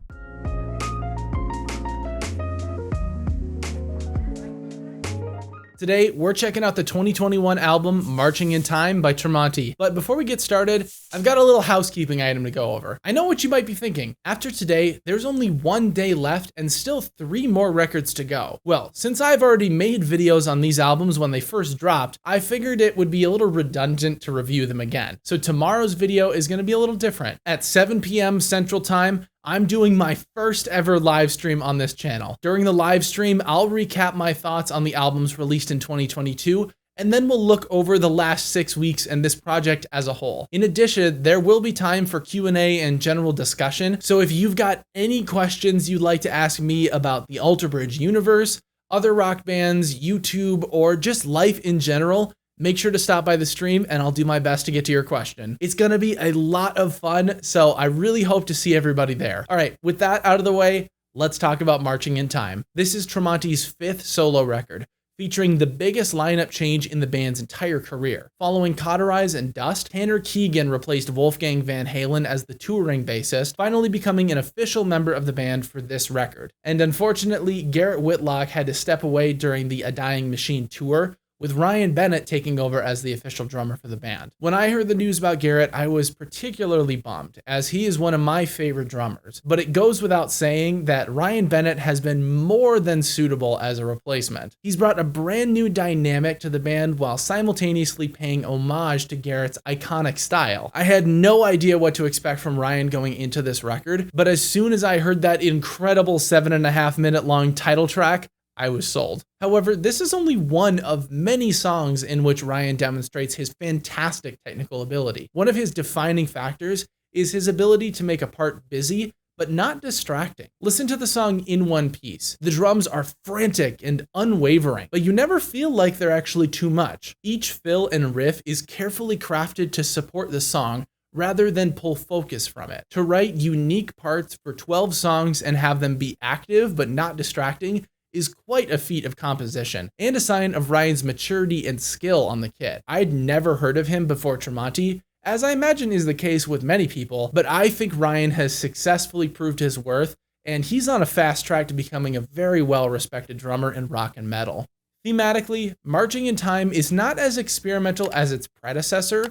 Today, we're checking out the 2021 album Marching in Time by Tremonti. But before we get started, I've got a little housekeeping item to go over. I know what you might be thinking. After today, there's only one day left and still 3 more records to go. Well, since I've already made videos on these albums when they first dropped, I figured it would be a little redundant to review them again. So tomorrow's video is going to be a little different. At 7 p.m. Central Time, I'm doing my first ever live stream on this channel. During the live stream, I'll recap my thoughts on the albums released in 2022, and then we'll look over the last 6 weeks and this project as a whole. In addition, there will be time for Q&A and general discussion, so if you've got any questions you'd like to ask me about the Alter Bridge universe, other rock bands, YouTube, or just life in general, make sure to stop by the stream and I'll do my best to get to your question. It's gonna be a lot of fun, so I really hope to see everybody there. All right, with that out of the way, let's talk about Marching in Time. This is Tremonti's 5th solo record, featuring the biggest lineup change in the band's entire career. Following Cauterize and Dust, Tanner Keegan replaced Wolfgang Van Halen as the touring bassist, finally becoming an official member of the band for this record. And unfortunately, Garrett Whitlock had to step away during the A Dying Machine tour, with Ryan Bennett taking over as the official drummer for the band. When I heard the news about Garrett, I was particularly bummed, as he is one of my favorite drummers. But it goes without saying that Ryan Bennett has been more than suitable as a replacement. He's brought a brand new dynamic to the band while simultaneously paying homage to Garrett's iconic style. I had no idea what to expect from Ryan going into this record, but as soon as I heard that incredible 7.5 minute long title track, I was sold. However, this is only one of many songs in which Ryan demonstrates his fantastic technical ability. One of his defining factors is his ability to make a part busy, but not distracting. Listen to the song In One Piece. The drums are frantic and unwavering, but you never feel like they're actually too much. Each fill and riff is carefully crafted to support the song, rather than pull focus from it. To write unique parts for 12 songs and have them be active but not distracting is quite a feat of composition, and a sign of Ryan's maturity and skill on the kit. I'd never heard of him before Tremonti, as I imagine is the case with many people, but I think Ryan has successfully proved his worth, and he's on a fast track to becoming a very well-respected drummer in rock and metal. Thematically, Marching in Time is not as experimental as its predecessor,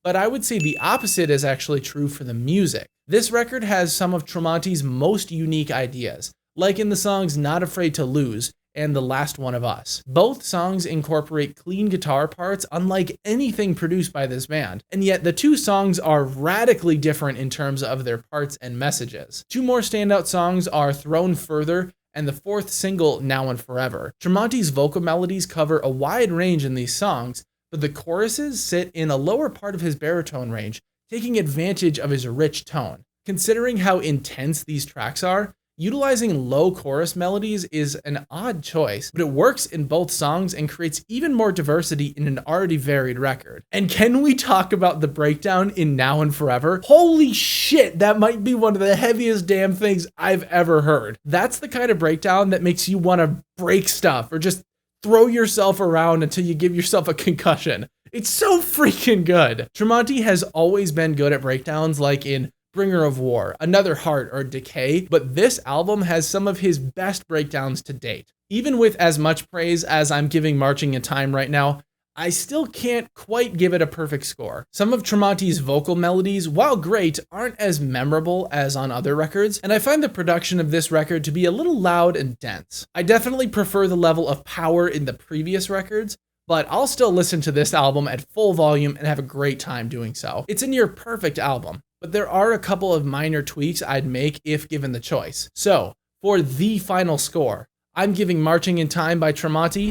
but I would say the opposite is actually true for the music. This record has some of Tremonti's most unique ideas, like in the songs Not Afraid to Lose and The Last One of Us. Both songs incorporate clean guitar parts unlike anything produced by this band, and yet the two songs are radically different in terms of their parts and messages. Two more standout songs are Thrown Further and the fourth single, Now and Forever. Tremonti's vocal melodies cover a wide range in these songs, but the choruses sit in a lower part of his baritone range, taking advantage of his rich tone. Considering how intense these tracks are, utilizing low chorus melodies is an odd choice, but it works in both songs and creates even more diversity in an already varied record. And can we talk about the breakdown in Now and Forever? Holy shit, that might be one of the heaviest damn things I've ever heard. That's the kind of breakdown that makes you want to break stuff or just throw yourself around until you give yourself a concussion. It's so freaking good. Tremonti has always been good at breakdowns, like in Bringer of War, Another Heart, or Decay, but this album has some of his best breakdowns to date. Even with as much praise as I'm giving Marching in Time right now, I still can't quite give it a perfect score. Some of Tremonti's vocal melodies, while great, aren't as memorable as on other records, and I find the production of this record to be a little loud and dense. I definitely prefer the level of power in the previous records, but I'll still listen to this album at full volume and have a great time doing so. It's a near perfect album, but there are a couple of minor tweaks I'd make if given the choice. So, for the final score, I'm giving Marching in Time by Tremonti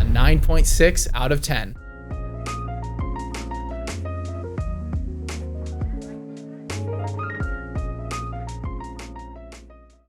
a 9.6 out of 10.